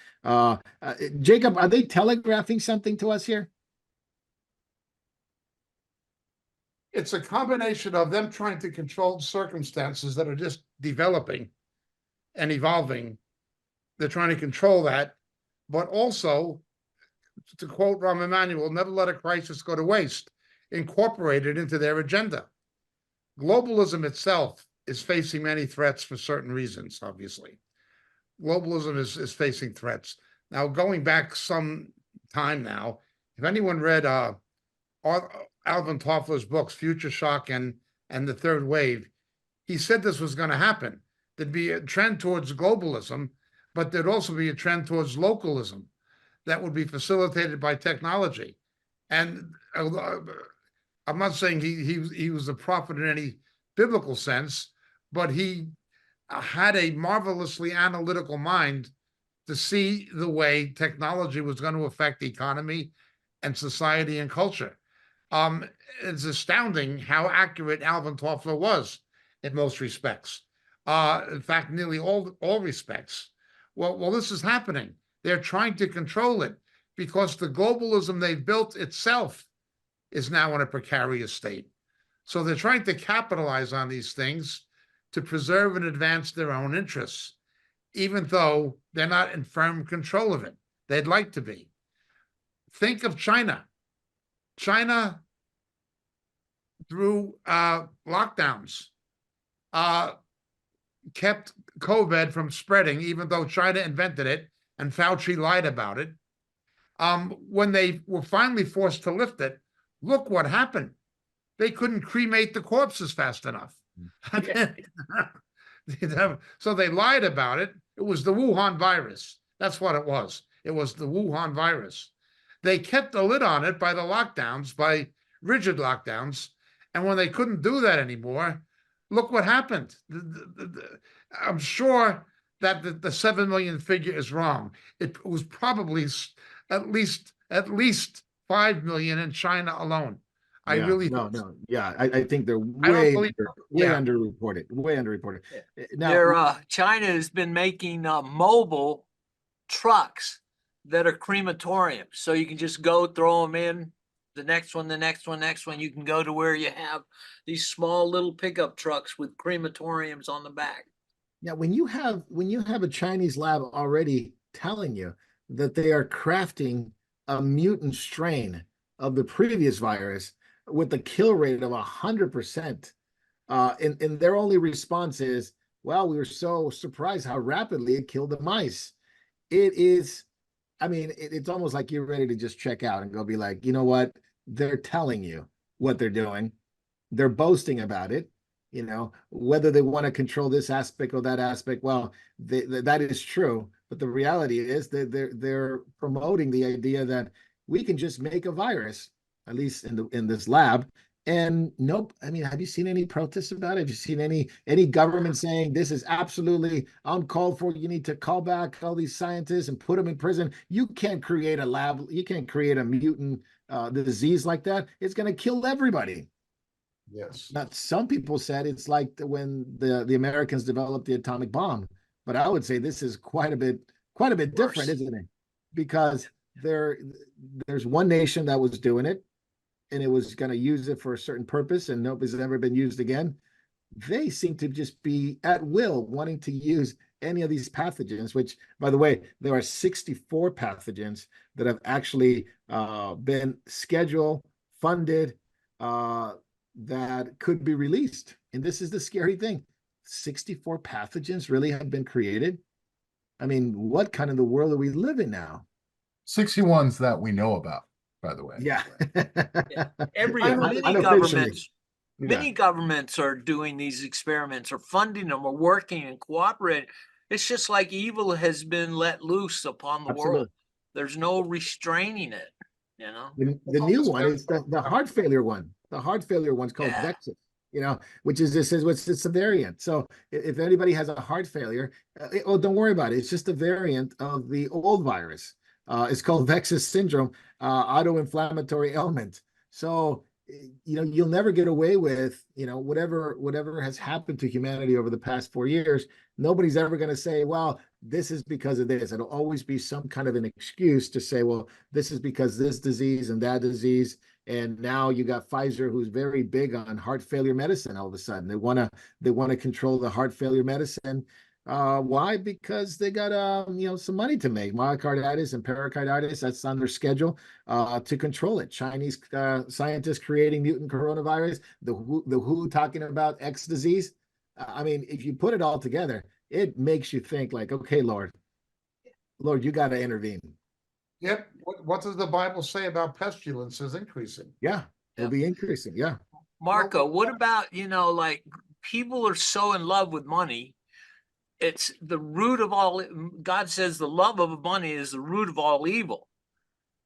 Jacob, are they telegraphing something to us here? It's a combination of them trying to control circumstances that are just developing and evolving. They're trying to control that, but also, to quote Rahm Emanuel, never let a crisis go to waste. Incorporate it into their agenda. Globalism itself is facing many threats for certain reasons, obviously. Globalism is facing threats. Now, going back some time now, if anyone read Alvin Toffler's books, Future Shock and The Third Wave, he said this was going to happen. There'd be a trend towards globalism, but there'd also be a trend towards localism that would be facilitated by technology. And I'm not saying he was a prophet in any biblical sense, but he had a marvelously analytical mind to see the way technology was going to affect the economy and society and culture. It's astounding how accurate Alvin Toffler was in most respects. In fact, nearly all respects. Well, this is happening. They're trying to control it because the globalism they've built itself is now in a precarious state. So they're trying to capitalize on these things to preserve and advance their own interests, even though they're not in firm control of it. They'd like to be. Think of China. China, through lockdowns, kept COVID from spreading, even though China invented it and Fauci lied about it. When they were finally forced to lift it, look what happened. They couldn't cremate the corpses fast enough. So they lied about it. It was the Wuhan virus. That's what it was. It was the Wuhan virus. They kept a lid on it by the lockdowns, by rigid lockdowns. And when they couldn't do that anymore, look what happened. I'm sure that the 7 million figure is wrong. It was probably at least 5 million in China alone. I really no. Yeah, I think they're I don't way believe- way yeah. underreported. Way underreported. Now, They're, China has been making mobile trucks that are crematoriums. So you can just go throw them in, the next one, the next one, next one. You can go to where you have these small little pickup trucks with crematoriums on the back. yeah, when you have a Chinese lab already telling you that they are crafting a mutant strain of the previous virus with a kill rate of 100%, and their only response is, well, we were so surprised how rapidly it killed the mice. It is, I mean, it's almost like you're ready to just check out and go be like, you know what? They're telling you what they're doing. They're boasting about it. You know, whether they want to control this aspect or that aspect, well, that is true. But the reality is that they're promoting the idea that we can just make a virus, at least in this lab. And nope. I mean, have you seen any protests about it? Have you seen any government saying this is absolutely uncalled for? You need to call back all these scientists and put them in prison. You can't create a lab. You can't create a mutant disease like that. It's going to kill everybody. Yes. Now, some people said it's like when the Americans developed the atomic bomb, but I would say this is quite a bit different, isn't it? Because there's one nation that was doing it, and it was going to use it for a certain purpose, and nobody's ever been used again. They seem to just be at will wanting to use any of these pathogens, which, by the way, there are 64 pathogens that have actually been scheduled, funded, that could be released. And this is the scary thing. 64 pathogens really have been created. I mean, what kind of the world are we living now? 61s that we know about, by the way. Yeah. Many governments are doing these experiments or funding them or working and cooperating. It's just like evil has been let loose upon the world. There's no restraining it, you know. The new one is the heart failure one. The heart failure one's called Vexus, you know, which is it's a variant. So if anybody has a heart failure, don't worry about it. It's just a variant of the old virus. It's called Vexus syndrome, autoinflammatory ailment. So, you know, you'll never get away with, you know, whatever has happened to humanity over the past 4 years. Nobody's ever going to say, well, this is because of this. It'll always be some kind of an excuse to say, well, this is because this disease and that disease. And now you got Pfizer, who's very big on heart failure medicine. All of a sudden, they want to control the heart failure medicine. Why? Because they got some money to make. Myocarditis and pericarditis, that's on their schedule to control it. Chinese scientists creating mutant coronavirus, the WHO talking about X disease. I mean, if you put it all together, it makes you think like, okay, Lord, you got to intervene. Yep. What does the Bible say about pestilences increasing? Yeah, it'll be increasing. Yeah. Marco, what about, like people are so in love with money. It's the root of all. God says the love of money is the root of all evil.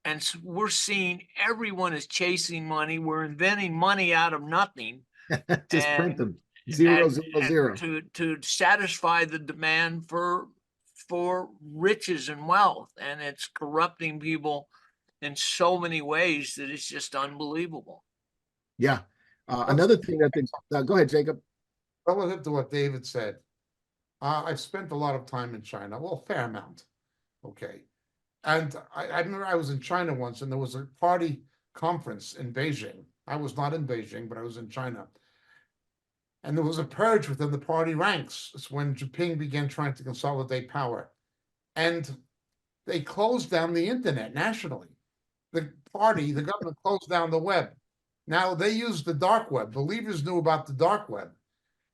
And so we're seeing everyone is chasing money. We're inventing money out of nothing. Just print them. Zero. To satisfy the demand for riches and wealth. And it's corrupting people in so many ways that it's just unbelievable. Yeah. Another thing that go ahead, Jacob. Relative to what David said, I've spent a lot of time in China, well, a fair amount. Okay. And I remember I was in China once, and there was a party conference in Beijing. I was not in Beijing, but I was in China. And there was a purge within the party ranks. It's when Jinping began trying to consolidate power. And they closed down the internet nationally. The government closed down the web. Now they use the dark web. The leaders knew about the dark web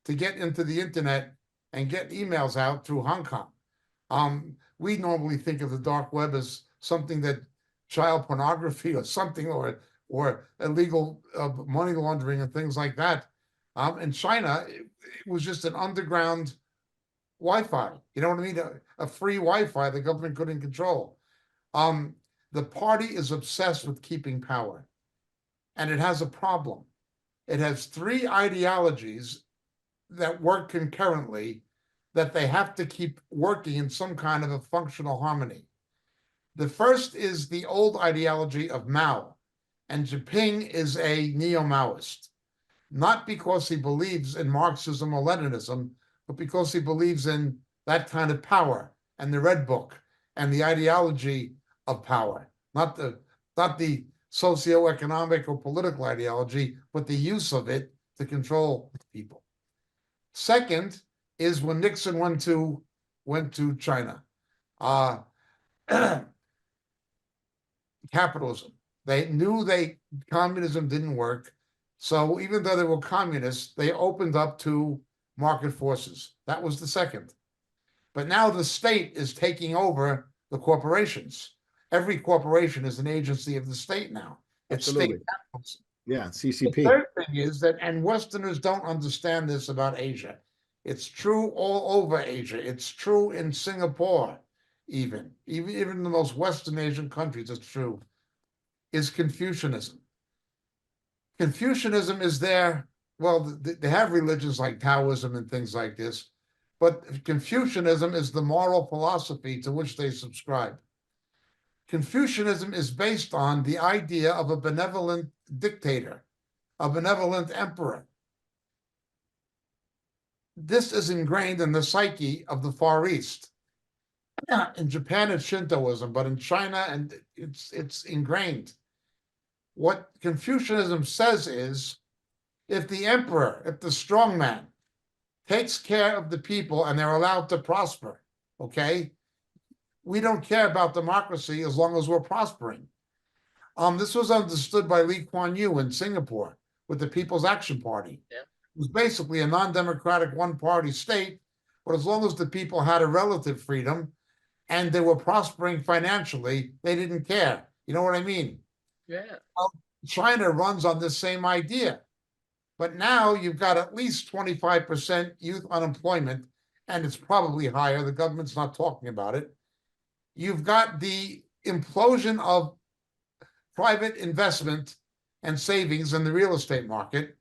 to get into the internet and get emails out through Hong Kong. We normally think of the dark web as something that child pornography or something, or illegal money laundering and things like that. In China, it was just an underground Wi-Fi. You know what I mean? A free Wi-Fi the government couldn't control. The party is obsessed with keeping power, and it has a problem. It has three ideologies that work concurrently that they have to keep working in some kind of a functional harmony. The first is the old ideology of Mao, and Jinping is a neo-Maoist, not because he believes in Marxism or Leninism, but because he believes in that kind of power and the Red Book and the ideology of power, not the socioeconomic or political ideology, but the use of it to control people. Second is when Nixon went to China. Capitalism. They knew communism didn't work. So even though they were communists, they opened up to market forces. That was the second. But now the state is taking over the corporations. Every corporation is an agency of the state now. It's Absolutely. state capitalism. Yeah, The CCP. third thing is that, and Westerners don't understand this about Asia. It's true all over Asia. It's true in Singapore, even the most Western Asian countries, it's true, is Confucianism. Confucianism is there. Well, they have religions like Taoism and things like this, but Confucianism is the moral philosophy to which they subscribe. Confucianism is based on the idea of a benevolent dictator, a benevolent emperor. This is ingrained in the psyche of the Far East. In Japan, it's Shintoism, but in China, and it's ingrained. What Confucianism says is, if the emperor, if the strong man takes care of the people and they're allowed to prosper, okay, we don't care about democracy as long as we're prospering. This was understood by Lee Kuan Yew in Singapore with the People's Action Party. Yeah. It was basically a non-democratic one-party state, but as long as the people had a relative freedom and they were prospering financially, they didn't care. You know what I mean? Yeah. Well, China runs on this same idea. But now you've got at least 25% youth unemployment, and it's probably higher. The government's not talking about it. You've got the implosion of private investment and savings in the real estate market.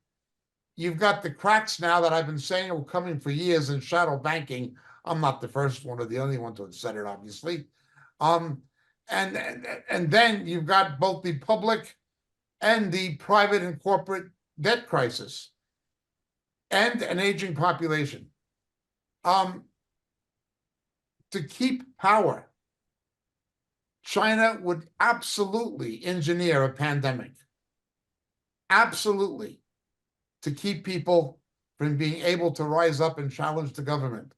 You've got the cracks now that I've been saying are coming for years in shadow banking. I'm not the first one or the only one to have said it, obviously. And then you've got both the public and the private and corporate debt crisis and an aging population. To keep power, China would absolutely engineer a pandemic. Absolutely. To keep people from being able to rise up and challenge the government.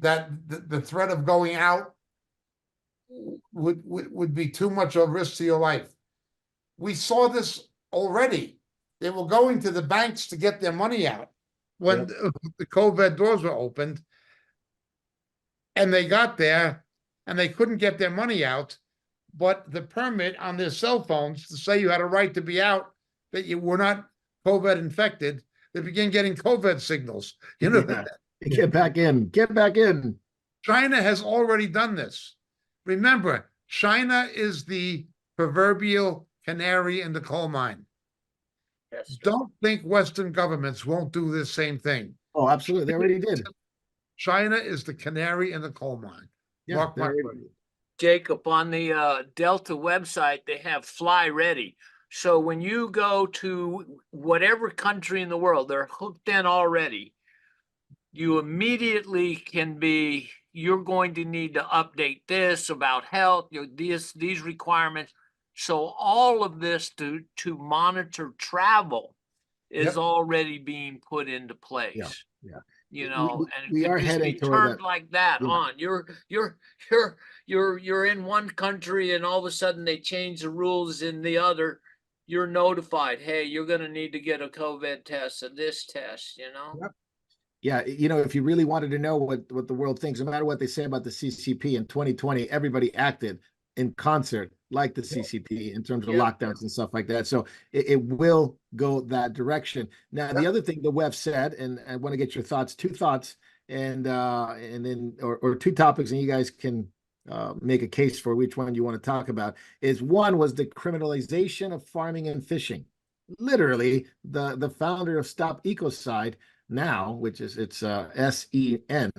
That the threat of going out would be too much of a risk to your life. We saw this already. They were going to the banks to get their money out when the COVID doors were opened, and they got there and they couldn't get their money out, but the permit on their cell phones to say you had a right to be out, that you were not COVID infected, they began getting COVID signals. You know, Get back in. Get back in. China has already done this. Remember, China is the proverbial canary in the coal mine. Yes. Don't think Western governments won't do this same thing. Oh, absolutely. They already did. China is the canary in the coal mine. Yeah, Mark my word. Jacob, on the Delta website, they have Fly Ready. So when you go to whatever country in the world, they're hooked in already. You immediately can be, you're going to need to update this about health, these requirements. So all of this to monitor travel is Yep. already being put into place. Yeah. You know, and We it are could just be heading toward turned that. like that Yeah. on. You're in one country and all of a sudden they change the rules in the other. You're notified, hey, you're going to need to get a COVID test and this test, you know? Yep. Yeah, if you really wanted to know what the world thinks, no matter what they say about the CCP in 2020, everybody acted in concert like the CCP in terms of Yep. lockdowns and stuff like that. So it will go that direction. Now, the other thing the web said, and I want to get your thoughts, two thoughts, and then or two topics, and you guys can make a case for which one you want to talk about. Is one was the criminalization of farming and fishing. Literally, the founder of Stop Ecocide now, which is it's SEN,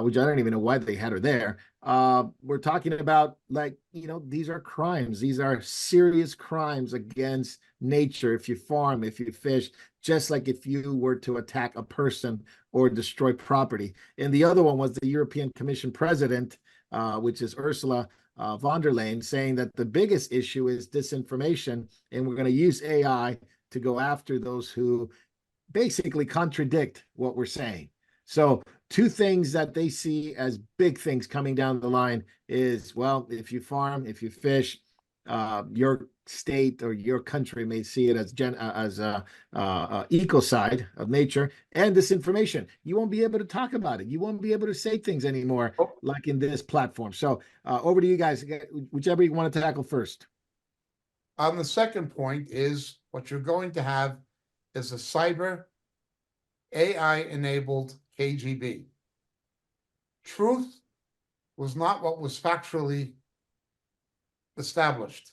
which I don't even know why they had her there. We're talking about these are crimes. These are serious crimes against nature. If you farm, if you fish, just like if you were to attack a person or destroy property. And the other one was the European Commission president, which is Ursula von der Leyen, saying that the biggest issue is disinformation, and we're going to use AI to go after those who basically contradict what we're saying. So two things that they see as big things coming down the line is, well, if you farm, if you fish, your state or your country may see it as ecocide of nature, and disinformation. You won't be able to talk about it. You won't be able to say things anymore like in this platform. So over to you guys, whichever you want to tackle first. On the second point is what you're going to have is a cyber AI-enabled KGB. Truth was not what was factually established.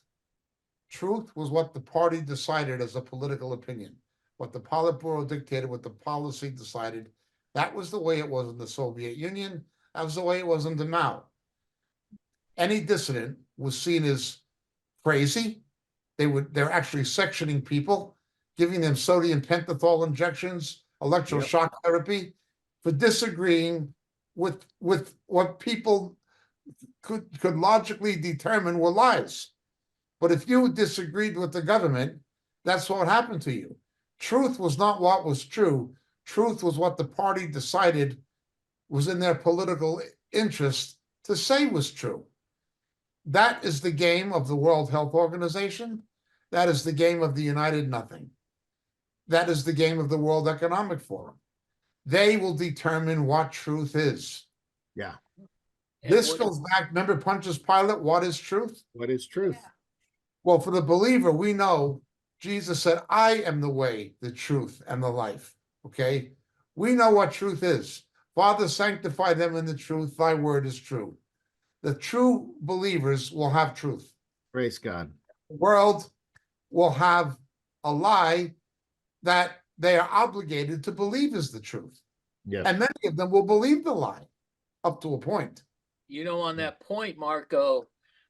Truth was what the party decided as a political opinion, what the Politburo dictated, what the policy decided. That was the way it was in the Soviet Union. That was the way it was under Mao. Any dissident was seen as crazy. They're actually sectioning people, giving them sodium pentothal injections, electroshock therapy, for disagreeing with what people could logically determine were lies. But if you disagreed with the government, that's what happened to you. Truth was not what was true. Truth was what the party decided was in their political interest to say was true. That is the game of the World Health Organization. That is the game of the United Nothing. That is the game of the World Economic Forum. They will determine what truth is. Yeah. This goes back, remember Pontius Pilate, what is truth? What is truth? Well, for the believer, we know Jesus said, I am the way, the truth, and the life. Okay? We know what truth is. Father, sanctify them in the truth. Thy word is true. The true believers will have truth. Praise God. The world will have a lie that they are obligated to believe is the truth. Yes. And many of them will believe the lie up to a point. You know, on that point, Marco,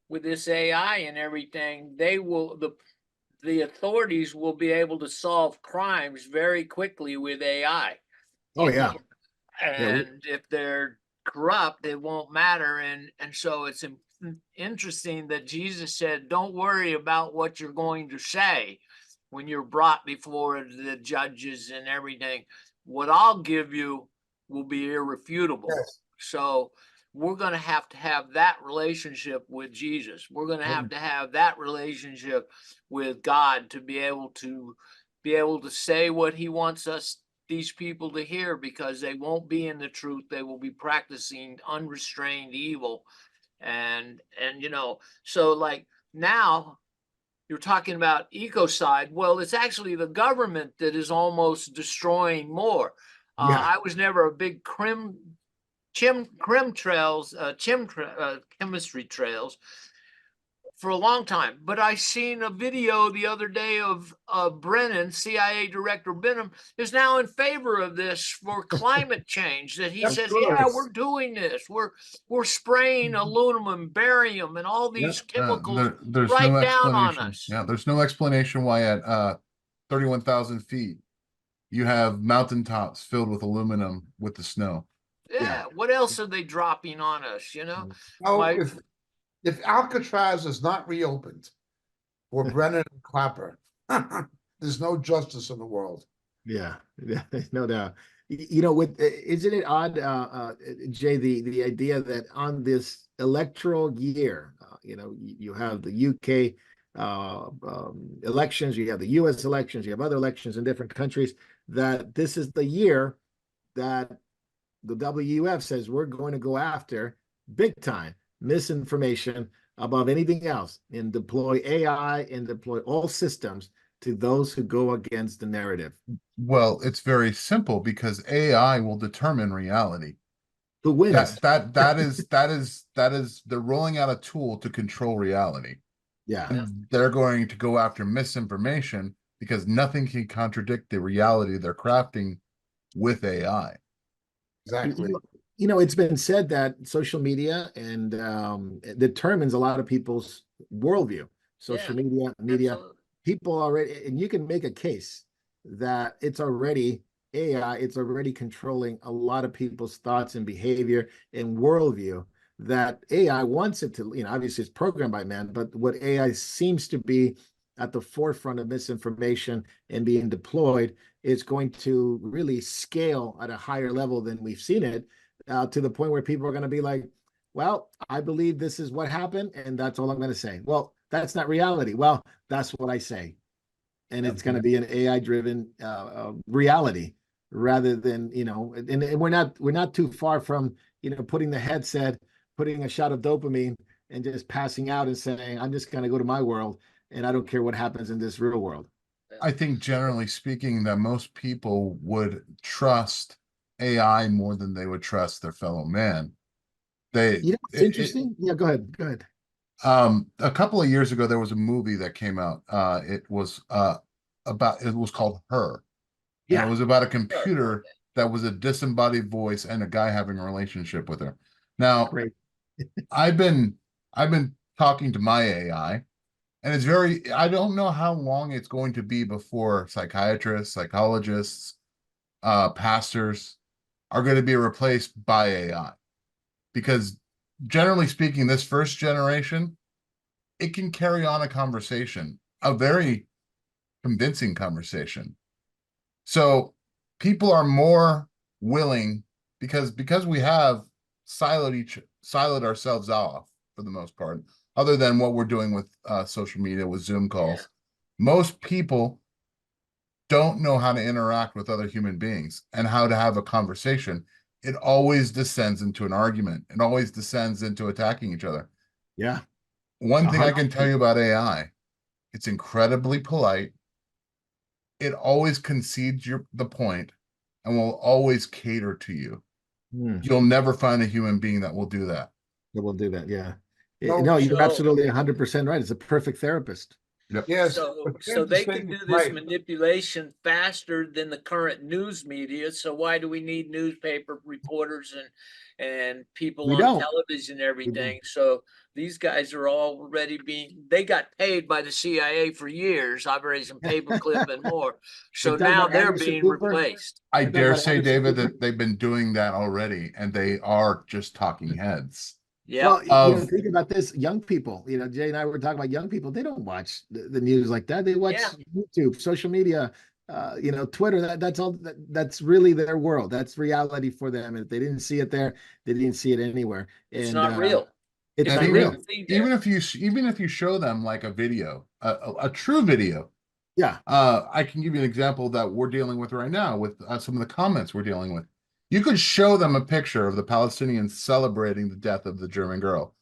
with this AI and everything, the authorities will be able to solve crimes very quickly with AI. Oh, yeah. And if they're corrupt, it won't matter. And so it's interesting that Jesus said, don't worry about what you're going to say when you're brought before the judges and everything. What I'll give you will be irrefutable. Yes. So we're going to have that relationship with Jesus. We're going to have that relationship with God to be able to say what he wants these people to hear, because they won't be in the truth. They will be practicing unrestrained evil. And so like now you're talking about ecocide. Well, it's actually the government that is almost destroying more. I was never a big chemistry trails. for a long time. But I seen a video the other day of Brennan, CIA Director Brennan, is now in favor of this for climate change. That he Of says, yeah, course. we're doing this. We're spraying aluminum, barium, and all these chemicals There's right no down on explanation. us. Yeah, there's no explanation why at 31,000 feet you have mountaintops filled with aluminum with the snow. Yeah. What else are they dropping on us? You know, Oh, My- if Alcatraz is not reopened for Brennan and Clapper, there's no justice in the world. Yeah, no doubt. You know, with isn't it odd, Jay, the idea that on this electoral year, you know, you have the UK elections, you have the US elections, you have other elections in different countries, that this is the year that the WUF says we're going to go after big time misinformation above anything else and deploy AI and deploy all systems to those who go against the narrative. Well, it's very simple because AI will determine reality. Who wins? That is they're rolling out a tool to control reality. Yeah. And they're going to go after misinformation because nothing can contradict the reality they're crafting with AI. Exactly. You know, it's been said that social media and it determines a lot of people's worldview. Social media, absolutely. people already, and you can make a case that it's already AI, it's already controlling a lot of people's thoughts and behavior and worldview. That AI wants it to, you know, obviously it's programmed by man, but what AI seems to be at the forefront of misinformation and being deployed is going to really scale at a higher level than we've seen it, to the point where people are going to be like, well, I believe this is what happened, and that's all I'm going to say. Well, that's not reality. Well, that's what I say. And it's going to be an AI-driven reality rather than, you know, and we're not too far from, you know, putting the headset, putting a shot of dopamine and just passing out and saying, I'm just going to go to my world and I don't care what happens in this real world. I think generally speaking that most people would trust AI more than they would trust their fellow man. You know, it's interesting. Yeah, go ahead. Go ahead. A couple of years ago, there was a movie that came out. It was called Her. And it was about a computer that was a disembodied voice and a guy having a relationship with her. Now, Great. I've been talking to my AI, and it's I don't know how long it's going to be before psychiatrists, psychologists, pastors are going to be replaced by AI. Because generally speaking, this first generation, it can carry on a conversation, a very convincing conversation. So people are more willing because we have siloed ourselves off for the most part, other than what we're doing with social media with Zoom calls. Yeah. Most people don't know how to interact with other human beings and how to have a conversation. It always descends into an argument. It always descends into attacking each other. Yeah. One thing I can tell you about AI, it's incredibly polite. It always concedes the point and will always cater to you. You'll never find a human being that will do that. That will do that. Yeah. No, you're absolutely 100% right. It's a perfect therapist. Yep. Yes. So they can do this manipulation faster than the current news media. So why do we need newspaper reporters and people on television and everything? So these guys are already they got paid by the CIA for years, Operation Paperclip and more. So now they're being replaced. I dare say, David, that they've been doing that already, and they are just talking heads. Yeah. Well, you know, think about this. Young people, you know, Jay and I were talking about young people. They don't watch the news like that. They watch YouTube, social media, you know, Twitter. That's all. That's really their world. That's reality for them. And if they didn't see it there, they didn't see it anywhere. It's not real. It's not real. Even if you show them like a video, a true video. Yeah. I can give you an example that we're dealing with right now with some of the comments we're dealing with. You could show them a picture of the Palestinians celebrating the death of the German girl.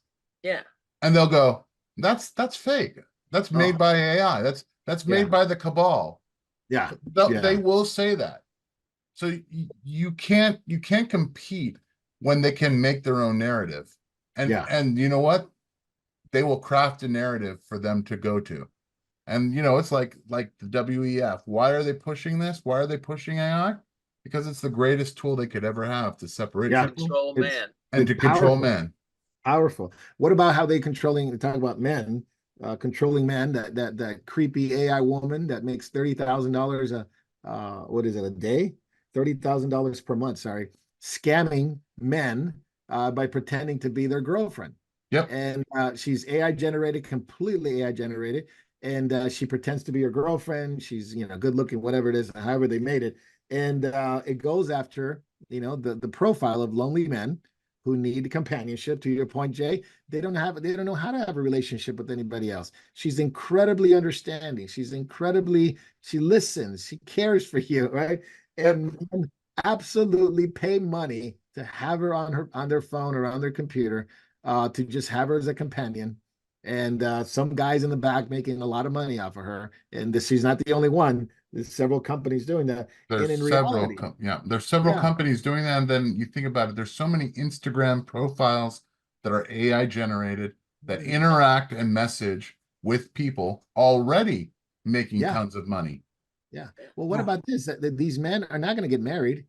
Yeah. And they'll go, that's fake. That's made by AI. That's made by the cabal. Yeah. They will say that. So you can't compete when they can make their own narrative. And you know what? they will craft a narrative for them to go to. And you know, it's like the WEF. Why are they pushing this? Why are they pushing AI? Because it's the greatest tool they could ever have to separate Yeah. people Control It's man. and to control men. powerful. What about how they controlling? Talk about men, controlling men. That creepy AI woman that makes $30,000 what is it, a day? $30,000 per month. Sorry, scamming men by pretending to be their girlfriend. Yep. And she's AI generated, completely AI generated, and she pretends to be your girlfriend. She's good looking, whatever it is, however they made it, and it goes after the profile of lonely men who need companionship. To your point, Jay, they don't know how to have a relationship with anybody else. She's incredibly understanding. She listens, she cares for you, right? And absolutely pay money to have her on their phone or on their computer, to just have her as a companion. And some guys in the back making a lot of money off of her. And she's not the only one. There's several companies doing that. And in There's several, reality, there's several yeah, companies doing that. And then you think about it, there's so many Instagram profiles that are AI generated that interact and message with people already making yeah, tons of money. yeah. Well, what about this? That these men are not going to get married.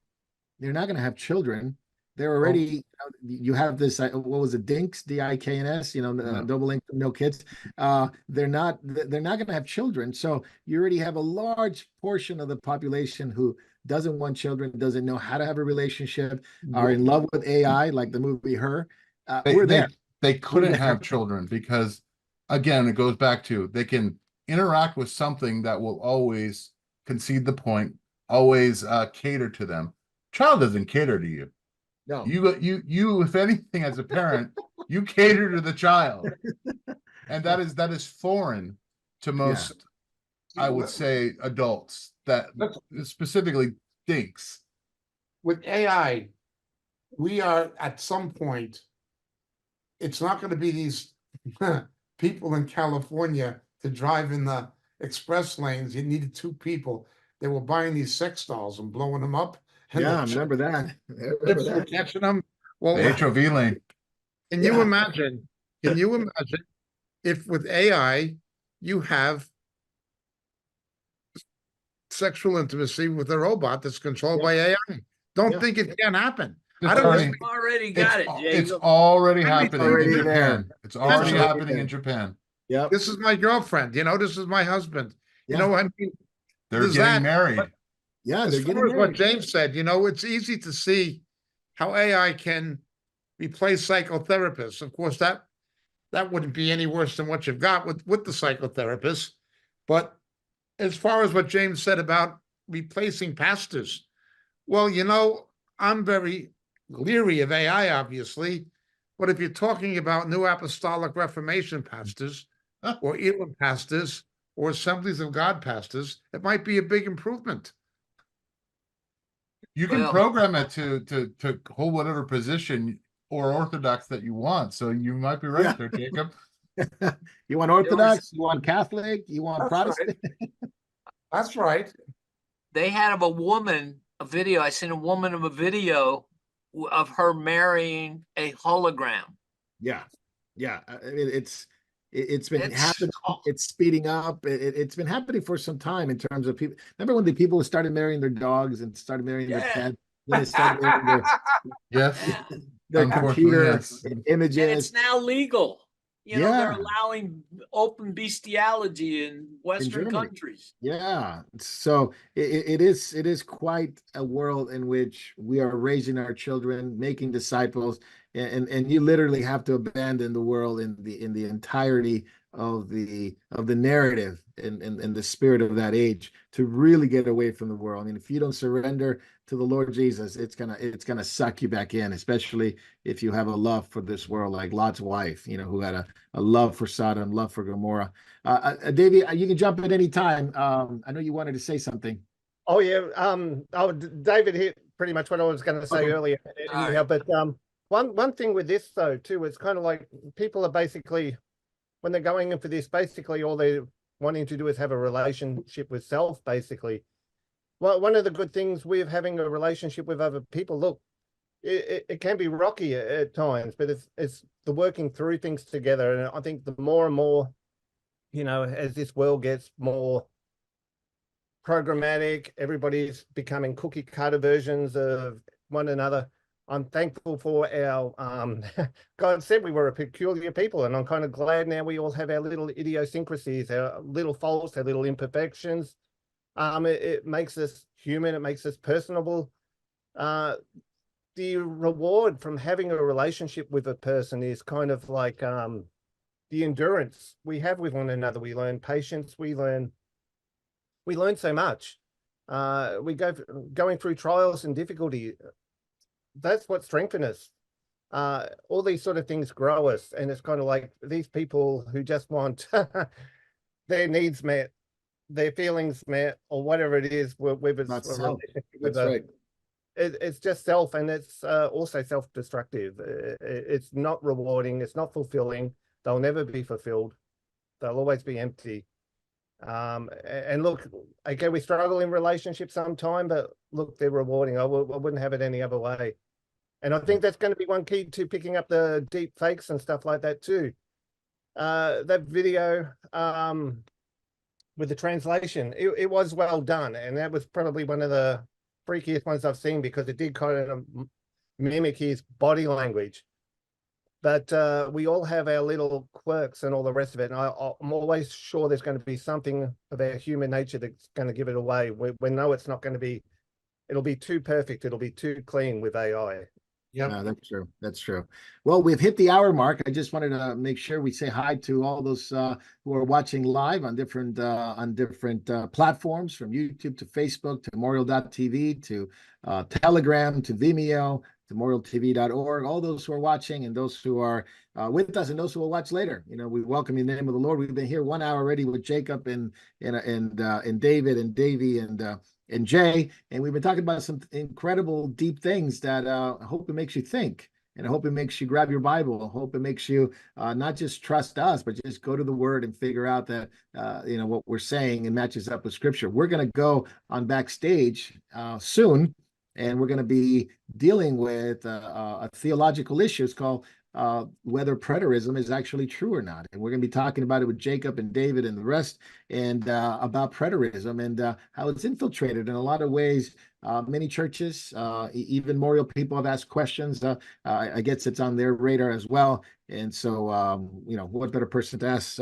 They're not going to have children. They're already, you have this, what was it, Dinks, DIKNS, Yeah. double income, no kids. They're not going to have children. So you already have a large portion of the population who doesn't want children, doesn't know how to have a relationship, are in love with AI, like the movie Her. We're there. They couldn't there. have children because, again, it goes back to they can interact with something that will always concede the point, always cater to them. Child doesn't cater to you. No. You, if anything, as a parent, you cater to the child, and that is foreign to most, I would say, adults that specifically thinks. With AI, we are at some point, it's not going to be these people in California to drive in the express lanes. You needed two people. They were buying these sex dolls and blowing them up. And Yeah, I remember that. chips were catching them. Well, The HOV lane. can you imagine? Can you imagine if with AI you have sexual intimacy with a robot that's controlled by AI? Don't think it can happen. It's I don't already, think Already got it, Jay. it's already happening already in Japan. there. It's already already happening there. in Japan. Yep. this is my girlfriend. This is my husband. Yeah. I mean, They're there's getting that. married. Yeah, As they're far getting as what married. James said, it's easy to see how AI can replace psychotherapists. Of course, that wouldn't be any worse than what you've got with the psychotherapist. But as far as what James said about replacing pastors, well, I'm very leery of AI, obviously. But if you're talking about New Apostolic Reformation pastors or Elam pastors or Assemblies of God pastors, it might be a big improvement. You can Well- program it to hold whatever position or orthodox that you want. So you might be right there, Jacob. You want Orthodox? You want Catholic? You want That's Protestant? That's right. They had a video. I seen a video of her marrying a hologram. Yeah, yeah. It's been It's- happening. It's speeding up. It's been happening for some time in terms of people. Remember when the people started marrying their dogs and started marrying their Yeah. pets? Then they started marrying Yes. their Unfortunately, computer yes. images. And it's now legal. They're Yeah. allowing open bestiality in Western Germany. countries. Yeah, so it is quite a world in which we are raising our children, making disciples, and you literally have to abandon the world in the entirety of the narrative and the spirit of that age to really get away from the world. I mean, if you don't surrender to the Lord Jesus, it's gonna suck you back in, especially if you have a love for this world, like Lot's wife, who had a love for Sodom, love for Gomorrah. Davey, you can jump at any time. I know you wanted to say something. Oh yeah. David hit pretty much what I was going to say earlier. All Anyhow, right. but one thing with this though too, it's kind of like people are basically, when they're going in for this, basically all they're wanting to do is have a relationship with self. Basically, well, one of the good things with having a relationship with other people. Look, it can be rocky at times, but it's the working through things together. And I think the more and more, as this world gets more programmatic, everybody's becoming cookie cutter versions of one another. I'm thankful for our God said we were a peculiar people, and I'm kind of glad now we all have our little idiosyncrasies, our little faults, our little imperfections. It makes us human, it makes us personable. The reward from having a relationship with a person is kind of like the endurance we have with one another. We learn patience, we learn so much. We going through trials and difficulty. That's what strengthens us. All these sort of things grow us, and it's kind of like these people who just want their needs met, their feelings met, or whatever it is, whether it's Not a self. relationship That's right. it's just self, and it's also self-destructive. It's not rewarding, it's not fulfilling. They'll never be fulfilled. They'll always be empty. And look, okay, we struggle in relationships sometime, but look, they're rewarding. I wouldn't have it any other way. And I think that's going to be one key to picking up the deep fakes and stuff like that too. That video with the translation, it was well done, and that was probably one of the freakiest ones I've seen, because it did kind of mimic his body language. But we all have our little quirks and all the rest of it. And I'm always sure there's going to be something of our human nature that's going to give it away. We know it's not going to be, it'll be too perfect. It'll be too clean with AI. Yep. No, that's true. That's true. Well, we've hit the hour mark. I just wanted to make sure we say hi to all those who are watching live on different platforms, from YouTube to Facebook to Memorial.tv to Telegram to Vimeo to memorialtv.org. All those who are watching and those who are with us and those who will watch later. We welcome you in the name of the Lord. We've been here 1 hour already with Jacob and David and Davey and Jay, and we've been talking about some incredible deep things that I hope it makes you think, and I hope it makes you grab your Bible. I hope it makes you not just trust us, but just go to the Word and figure out that what we're saying and matches up with Scripture. We're going to go on backstage soon, and we're going to be dealing with a theological issue. It's called whether preterism is actually true or not. And we're going to be talking about it with Jacob and David and the rest, and about preterism and how it's infiltrated in a lot of ways. Many churches, even Memorial people, have asked questions. I guess it's on their radar as well. And so, what better person to ask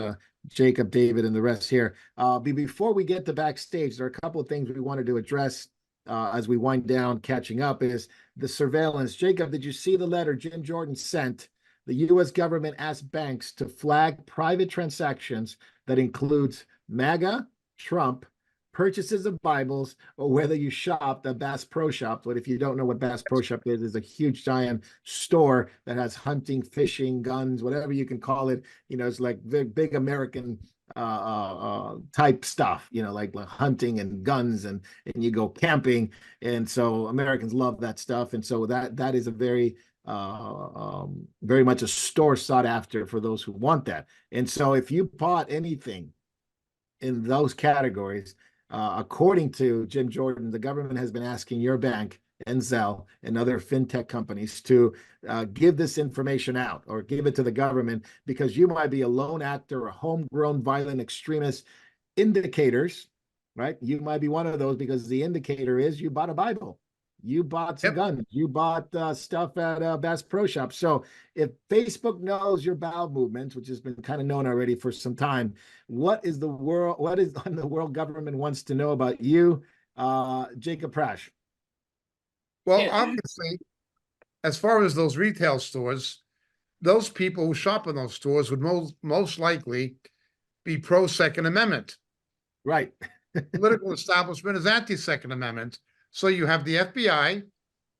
Jacob, David, and the rest here? Before we get to backstage, there are a couple of things we wanted to address as we wind down, catching up, is the surveillance. Jacob, did you see the letter Jim Jordan sent? The U.S. government asked banks to flag private transactions that includes MAGA, Trump, purchases of Bibles, or whether you shopped at Bass Pro Shop. But if you don't know what Bass Pro Shop is, it's a huge, giant store that has hunting, fishing, guns, whatever you can call it. It's like big American type stuff, like hunting and guns, and you go camping. And so Americans love that stuff. And so that is a very much a store sought after for those who want that. And so if you bought anything in those categories, according to Jim Jordan, the government has been asking your bank and Zelle and other fintech companies to give this information out, or give it to the government, because you might be a lone actor, a homegrown violent extremist. Indicators, right? You might be one of those, because the indicator is you bought a Bible. You bought some guns. You bought stuff at Bass Pro Shop. So if Facebook knows your bowel movements, which has been kind of known already for some time, what is the world government wants to know about you, Jacob Prash? Well, Yeah. obviously, as far as those retail stores, those people who shop in those stores would most likely be pro-Second Amendment. Right. Political establishment is anti-Second Amendment. So you have the FBI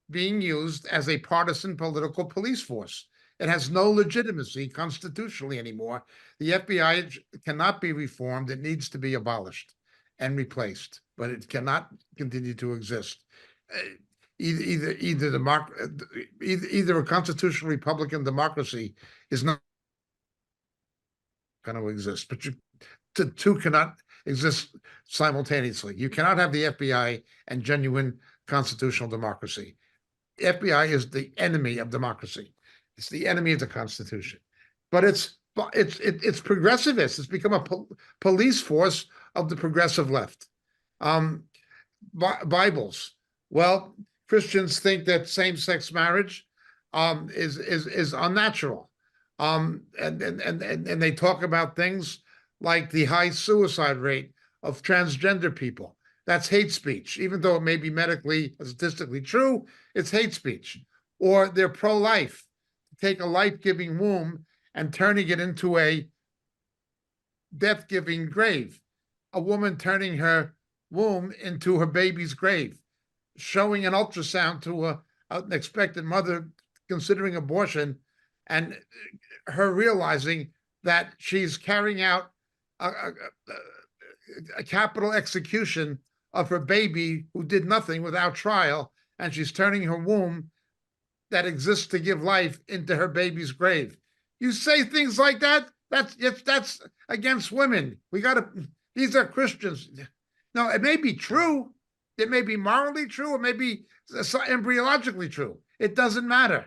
being used as a partisan political police force. It has no legitimacy constitutionally anymore. The FBI cannot be reformed. It needs to be abolished and replaced, but it cannot continue to exist. Either a constitutional Republican democracy is not going to exist, but the two cannot exist simultaneously. You cannot have the FBI and genuine constitutional democracy. FBI is the enemy of democracy. It's the enemy of the Constitution. But it's progressivist. It's become a police force of the progressive left. Bibles. Well, Christians think that same-sex marriage is unnatural. And they talk about things like the high suicide rate of transgender people. That's hate speech, even though it may be medically, statistically true, it's hate speech. Or they're pro-life, take a life-giving womb and turning it into a death-giving grave. A woman turning her womb into her baby's grave, showing an ultrasound to an expectant mother considering abortion, and her realizing that she's carrying out a capital execution of her baby who did nothing without trial, and she's turning her womb that exists to give life into her baby's grave. You say things like that, that's against women. These are Christians. No, it may be true. It may be morally true. It may be embryologically true. It doesn't matter.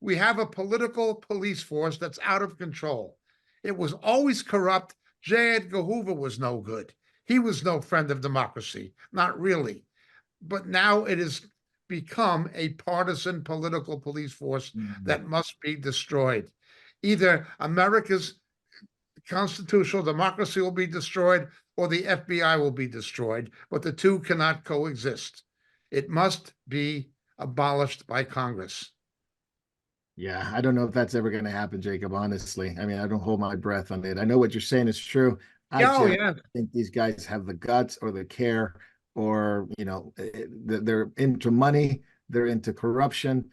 We have a political police force that's out of control. It was always corrupt. J. Edgar Hoover was no good. He was no friend of democracy, not really. But now it has become a partisan political police force that must be destroyed. Either America's constitutional democracy will be destroyed or the FBI will be destroyed, but the two cannot coexist. It must be abolished by Congress. Yeah, I don't know if that's ever going to happen, Jacob, honestly. I mean, I don't hold my breath on it. I know what you're saying is true. I just think these guys have the guts or the care, or, they're into money, they're into corruption.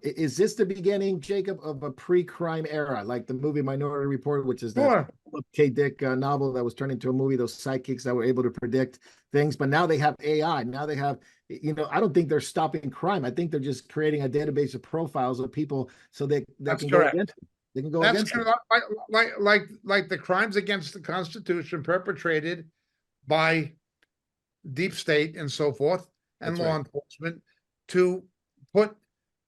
Is this the beginning, Jacob, of a pre-crime era, like the movie Minority Report, which is the K. Dick novel that was turned into a movie, those psychics that were able to predict things, but now they have AI. Now they have, I don't think they're stopping crime. I think they're just creating a database of profiles of people so they can go against them. They can go against them. Like the crimes against the Constitution perpetrated by deep state and so forth, and law enforcement, to put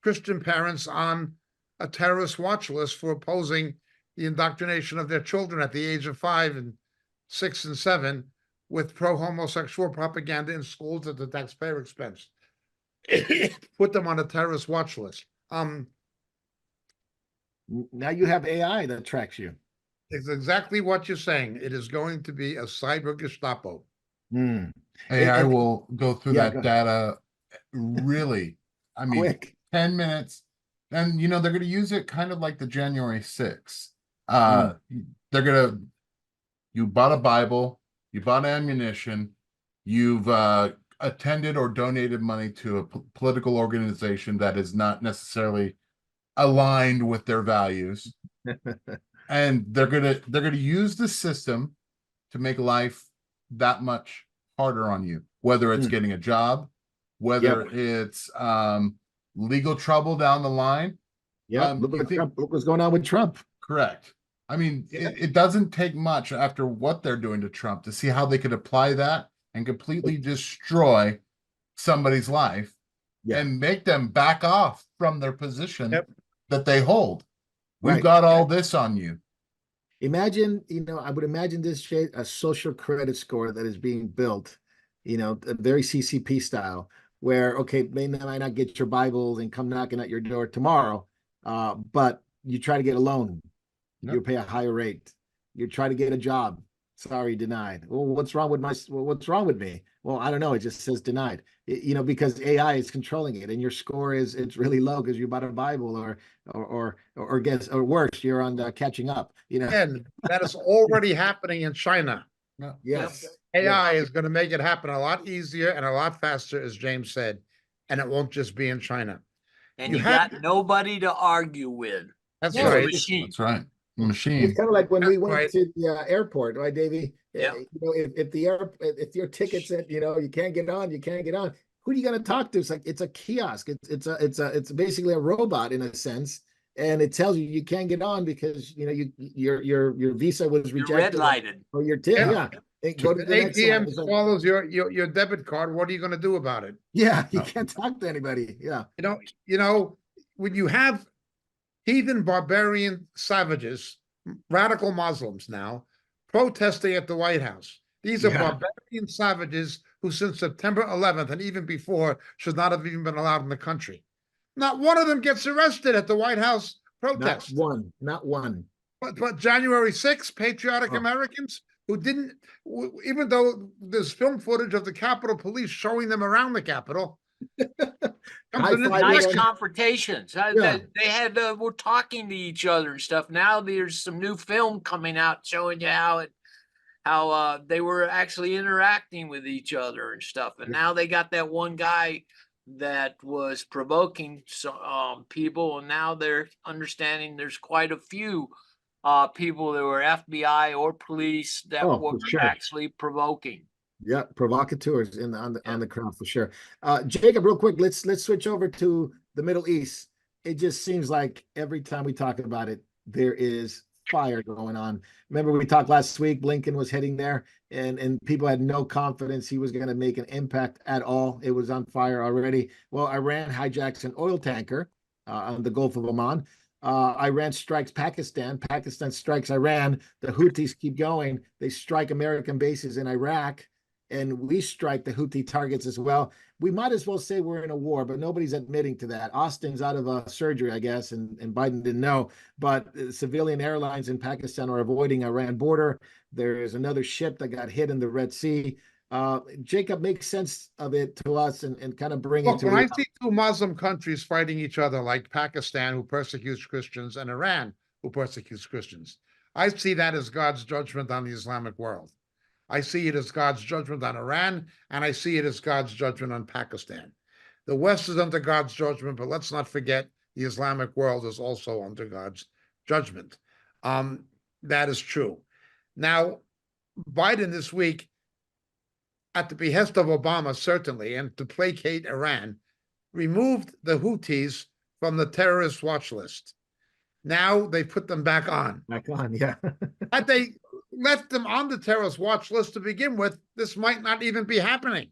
Christian parents on a terrorist watch list for opposing the indoctrination of their children at the age of 5 and 6 and 7 with pro-homosexual propaganda in schools at the taxpayer expense. Put them on a terrorist watch list. Now you have AI that tracks you. It's exactly what you're saying. It is going to be a cyber Gestapo. AI will go through that data really, I mean, quick. 10 minutes. And, they're going to use it kind of like the January 6th. You bought a Bible, you bought ammunition, you've attended or donated money to a political organization that is not necessarily aligned with their values. And they're gonna use the system to make life that much harder on you, whether it's getting a job, whether it's legal trouble down the line. Look what's going on with Trump. Correct. I mean, it doesn't take much after what they're doing to Trump to see how they could apply that and completely destroy somebody's life and make them back off from their position that they hold. We've got all this on you. Imagine, I would imagine this a social credit score that is being built, a very CCP style, where, okay, they might not get your Bibles and come knocking at your door tomorrow, but you try to get a loan. You pay a higher rate. You try to get a job. Sorry, denied. Well, what's wrong with me? Well, I don't know. It just says denied. Because AI is controlling it, and your score it's really low because you bought a Bible, or worse, you're on catching up. And that is already happening in China. Yes, AI is going to make it happen a lot easier and a lot faster, as James said, and it won't just be in China. And you got nobody to argue with. That's right. That's right. Machine. It's kind of like when we went to the airport, right, Davey? Yeah. If your ticket said, you can't get on, you can't get on. Who are you going to talk to? It's like it's a kiosk. It's basically a robot in a sense, and it tells you can't get on because your visa was rejected. Red lighted. Or your ticket. Yeah. Hey, go to the next slide. ATM swallows your debit card. What are you going to do about it? Yeah, you No. can't talk to anybody. Yeah. You know, when you have heathen, barbarian savages, radical Muslims now, protesting at the White House. These are Yeah. barbarian savages who, since September 11th and even before, should not have even been allowed in the country. Not one of them gets arrested at the White House protest. Not one. Not one. But January 6th, patriotic Oh. Americans who didn't, even though there's film footage of the Capitol Police showing them around the Capitol. Nice confrontations. Yeah. They had were talking to each other and stuff. Now there's some new film coming out showing you how they were actually interacting with each other and stuff. And now they got that one guy that was provoking people, and now they're understanding there's quite a few people that were FBI or police that were actually provoking. Yeah, provocateurs on the crowd for sure. Jacob, real quick, let's switch over to the Middle East. It just seems like every time we talk about it, there is fire going on. Remember, we talked last week, Blinken was heading there, and people had no confidence he was going to make an impact at all. It was on fire already. Well, Iran hijacks an oil tanker on the Gulf of Oman. Iran strikes Pakistan. Pakistan strikes Iran. The Houthis keep going. They strike American bases in Iraq, and we strike the Houthi targets as well. We might as well say we're in a war, but nobody's admitting to that. Austin's out of surgery, I guess, and Biden didn't know. But civilian airlines in Pakistan are avoiding Iran border. There is another ship that got hit in the Red Sea. Jacob, makes sense of it to us and kind of bring it to when I see two Muslim countries fighting each other, like Pakistan, who persecutes Christians, and Iran, who persecutes Christians, I see that as God's judgment on the Islamic world. I see it as God's judgment on Iran, and I see it as God's judgment on Pakistan. The West is under God's judgment, but let's not forget the Islamic world is also under God's judgment. That is true. Now, Biden this week, at the behest of Obama, certainly, and to placate Iran, removed the Houthis from the terrorist watch list. Now they put them back on. Back on, yeah. Had they left them on the terrorist watch list to begin with, this might not even be happening.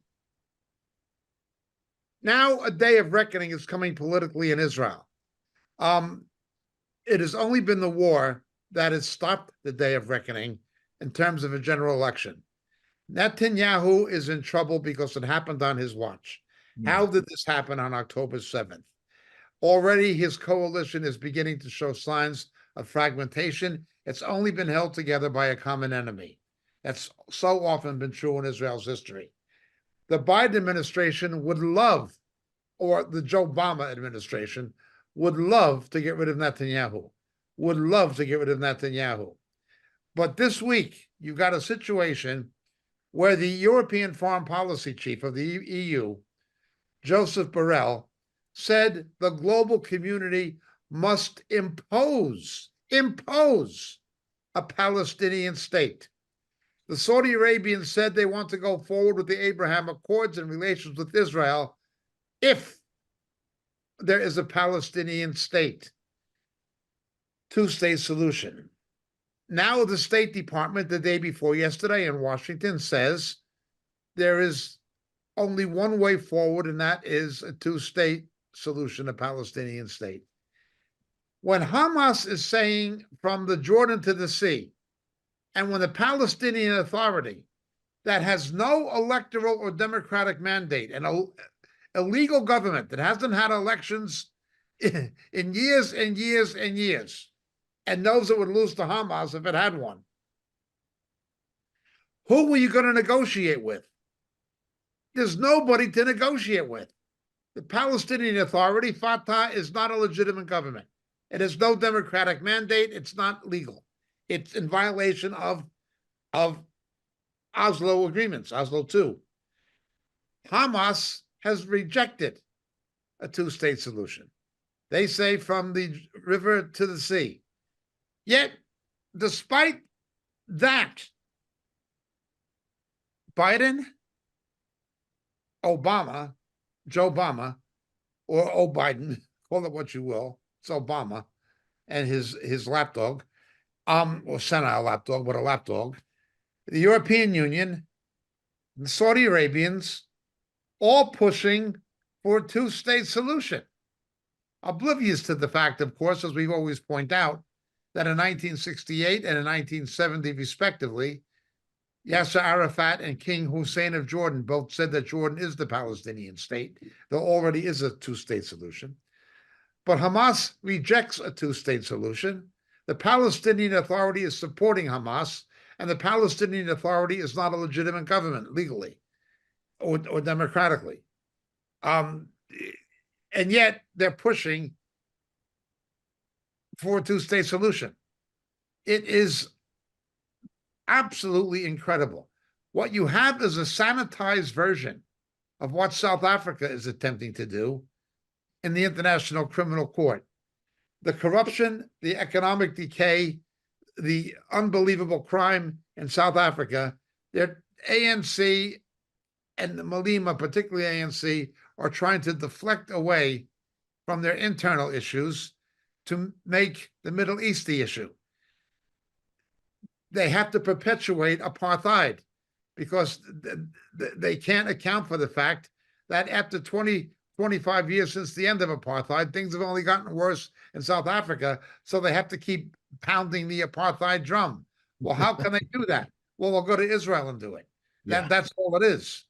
Now a day of reckoning is coming politically in Israel. It has only been the war that has stopped the day of reckoning in terms of a general election. Netanyahu is in trouble because it happened on his watch. How did this happen on October 7th? Already his coalition is beginning to show signs of fragmentation. It's only been held together by a common enemy. That's so often been true in Israel's history. The Biden administration would love, or the Joe Obama administration would love to get rid of Netanyahu, But this week, you've got a situation where the European foreign policy chief of the EU, Joseph Borrell, said the global community must impose a Palestinian state. The Saudi Arabians said they want to go forward with the Abraham Accords and relations with Israel if there is a Palestinian state. Two-state solution. Now the State Department, the day before yesterday in Washington, says there is only one way forward, and that is a two-state solution, a Palestinian state. When Hamas is saying from the Jordan to the sea, and when the Palestinian Authority, that has no electoral or democratic mandate, and a illegal government that hasn't had elections in years and years and years, and knows it would lose to Hamas if it had one, who were you going to negotiate with? There's nobody to negotiate with. The Palestinian Authority, Fatah, is not a legitimate government. It has no democratic mandate. It's not legal. It's in violation of Oslo agreements, Oslo II. Hamas has rejected a two-state solution. They say from the river to the sea. Yet, despite that, Biden, Obama, Joe Obama, or Biden, call it what you will, it's Obama, and his lapdog, or senile lapdog, but a lapdog, the European Union, the Saudi Arabians, all pushing for a two-state solution. Oblivious to the fact, of course, as we always point out, that in 1968 and in 1970, respectively, Yasser Arafat and King Hussein of Jordan both said that Jordan is the Palestinian state. There already is a two-state solution. But Hamas rejects a two-state solution. The Palestinian Authority is supporting Hamas, and the Palestinian Authority is not a legitimate government legally or democratically. And yet they're pushing for a two-state solution. It is absolutely incredible. What you have is a sanitized version of what South Africa is attempting to do in the International Criminal Court. The corruption, the economic decay, the unbelievable crime in South Africa, their ANC and Malema, particularly ANC, are trying to deflect away from their internal issues to make the Middle East the issue. They have to perpetuate apartheid because they can't account for the fact that after 25 years since the end of apartheid, things have only gotten worse in South Africa, so they have to keep pounding the apartheid drum. Well, how can they do that? Well, they'll go to Israel and do it. Yeah. That's all it is.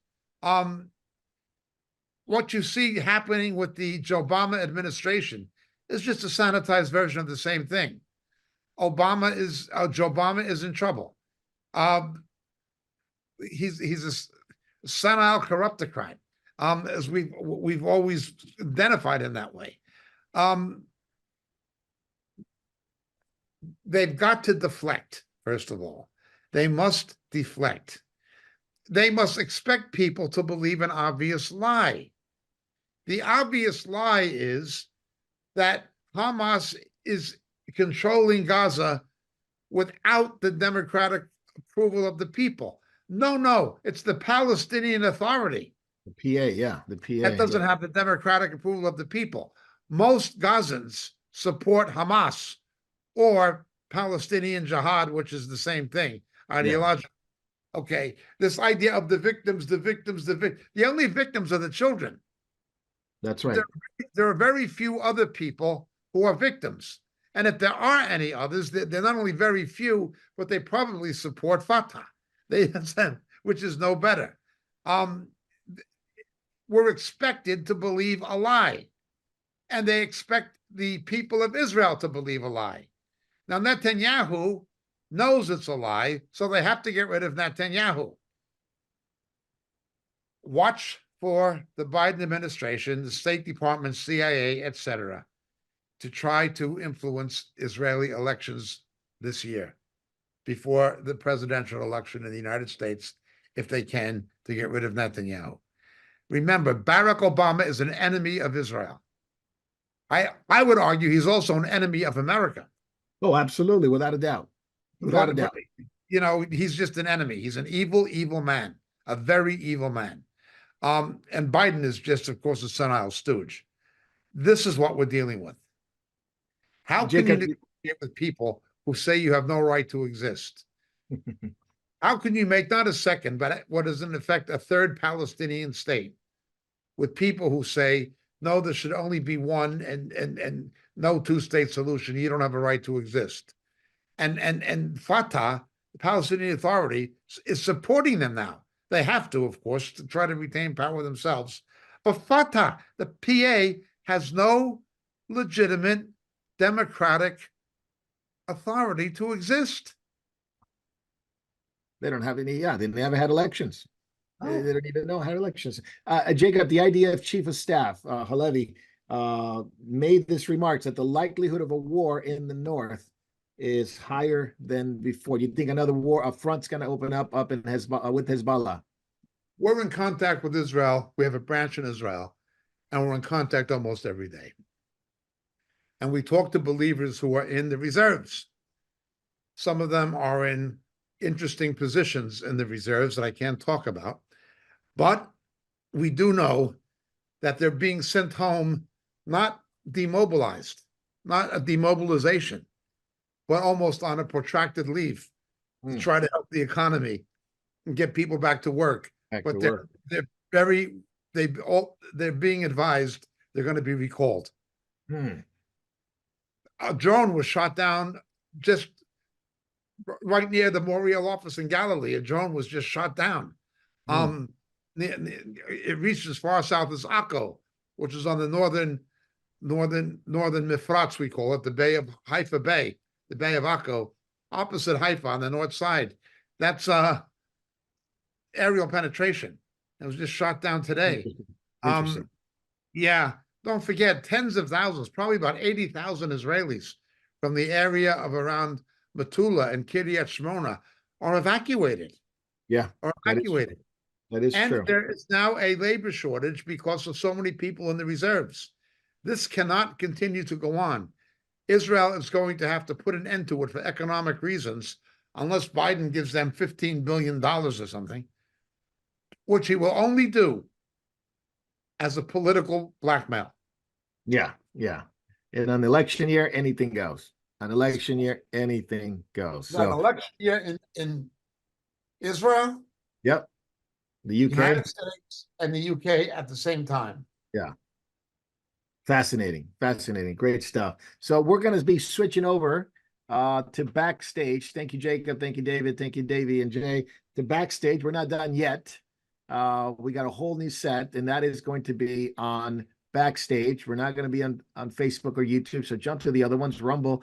What you see happening with the Joe Obama administration is just a sanitized version of the same thing. Joe Obama is in trouble. He's a senile corruptocrat, as we've always identified in that way. They've got to deflect, first of all. They must deflect. They must expect people to believe an obvious lie. The obvious lie is that Hamas is controlling Gaza without the democratic approval of the people. No, it's the Palestinian Authority. The PA, the PA. That doesn't have the democratic approval of the people. Most Gazans support Hamas or Palestinian Jihad, which is the same thing, ideologically. Yeah. Okay, this idea of the victims, the only victims are the children. That's right. There are very few other people who are victims. And if there are any others, they're not only very few, but they probably support Fatah, which is no better. We're expected to believe a lie, and they expect the people of Israel to believe a lie. Now, Netanyahu knows it's a lie, so they have to get rid of Netanyahu. Watch for the Biden administration, the State Department, CIA, etc., to try to influence Israeli elections this year before the presidential election in the United States, if they can, to get rid of Netanyahu. Remember, Barack Obama is an enemy of Israel. I would argue he's also an enemy of America. Oh, absolutely, without a doubt. Without a doubt. You know, he's just an enemy. He's an evil, evil man, a very evil man. And Biden is just, of course, a senile stooge. This is what we're dealing with. How can you negotiate with people who say you have no right to exist? How can you make not a second, but what is in effect a third Palestinian state with people who say, no, there should only be one and no two-state solution. You don't have a right to exist. And Fatah, the Palestinian Authority, is supporting them now. They have to, of course, to try to retain power themselves. But Fatah, the PA, has no legitimate democratic authority to exist. They don't have any, they never had elections. Oh. They don't even know how elections. Jacob, the idea of Chief of Staff, Halevi, made this remarks that the likelihood of a war in the north is higher than before. You think another war, a front's going to open up in with Hezbollah? We're in contact with Israel. We have a branch in Israel, and we're in contact almost every day. And we talk to believers who are in the reserves. Some of them are in interesting positions in the reserves that I can't talk about. But we do know that they're being sent home, not demobilized, not a demobilization, but almost on a protracted leave to try to help the economy and get people back to work. Back But to they're work. they're being advised they're going to be recalled. Hmm. A drone was shot down just right near the Moriel office in Galilee. A drone was just shot down. It reached as far south as Akko, which is on the northern Mifrats, we call it, the Bay of Haifa Bay, the Bay of Akko, opposite Haifa on the north side. That's aerial penetration. It was just shot down today. Interesting. Yeah, don't forget, tens of thousands, probably about 80,000 Israelis from the area of around Metula and Kiryat Shmona are evacuated. Yeah, Are that is evacuated. that is And true. there is now a labor shortage because of so many people in the reserves. This cannot continue to go on. Israel is going to have to put an end to it for economic reasons, unless Biden gives them $15 billion or something, which he will only do as a political blackmail. Yeah, yeah. In an election year, anything goes. An election year, anything goes. An So, election year in Israel, yep. The UK. United States, and the UK at the same time. Yeah. Fascinating. Fascinating. Great stuff. So we're going to be switching over to backstage. Thank you, Jacob. Thank you, David. Thank you, Davey and Jay. To backstage. We're not done yet. We got a whole new set, and that is going to be on backstage. We're not going to be on Facebook or YouTube, so jump to the other ones. Rumble,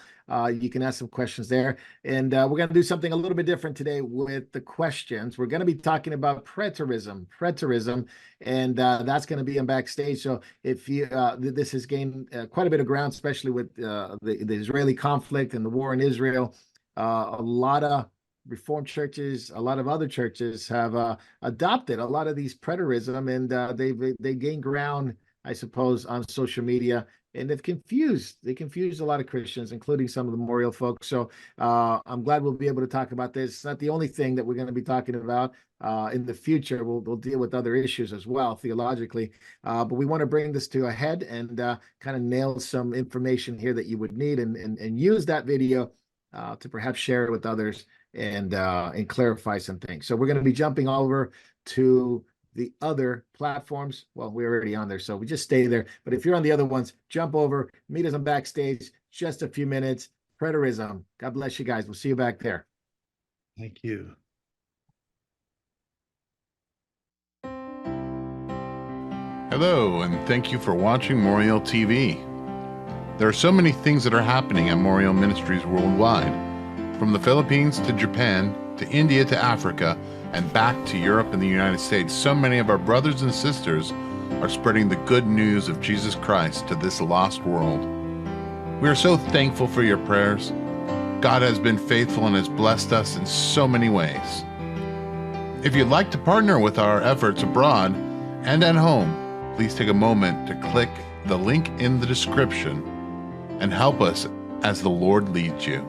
you can ask some questions there. And we're going to do something a little bit different today with the questions. We're going to be talking about preterism, and that's going to be on backstage. So if you this has gained quite a bit of ground, especially with the Israeli conflict and the war in Israel. A lot of Reformed churches, a lot of other churches have adopted a lot of these preterism, and they gain ground, I suppose, on social media, and they've confused a lot of Christians, including some of the Memorial folks. So I'm glad we'll be able to talk about this. It's not the only thing that we're going to be talking about in the future. We'll deal with other issues as well theologically, but we want to bring this to a head and kind of nail some information here that you would need, and use that video to perhaps share it with others and clarify some things. So we're going to be jumping over to the other platforms. Well, we're already on there, so we just stay there. But if you're on the other ones, jump over, meet us on backstage, just a few minutes. Preterism. God bless you guys. We'll see you back there. Thank you. Hello, and thank you for watching Moriel TV. There are so many things that are happening at Moriel Ministries worldwide, from the Philippines to Japan, to India to Africa, and back to Europe and the United States. So many of our brothers and sisters are spreading the good news of Jesus Christ to this lost world. We are so thankful for your prayers. God has been faithful and has blessed us in so many ways. If you'd like to partner with our efforts abroad and at home, please take a moment to click the link in the description and help us as the Lord leads you.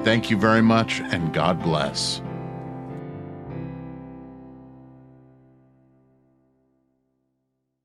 Thank you very much, and God bless.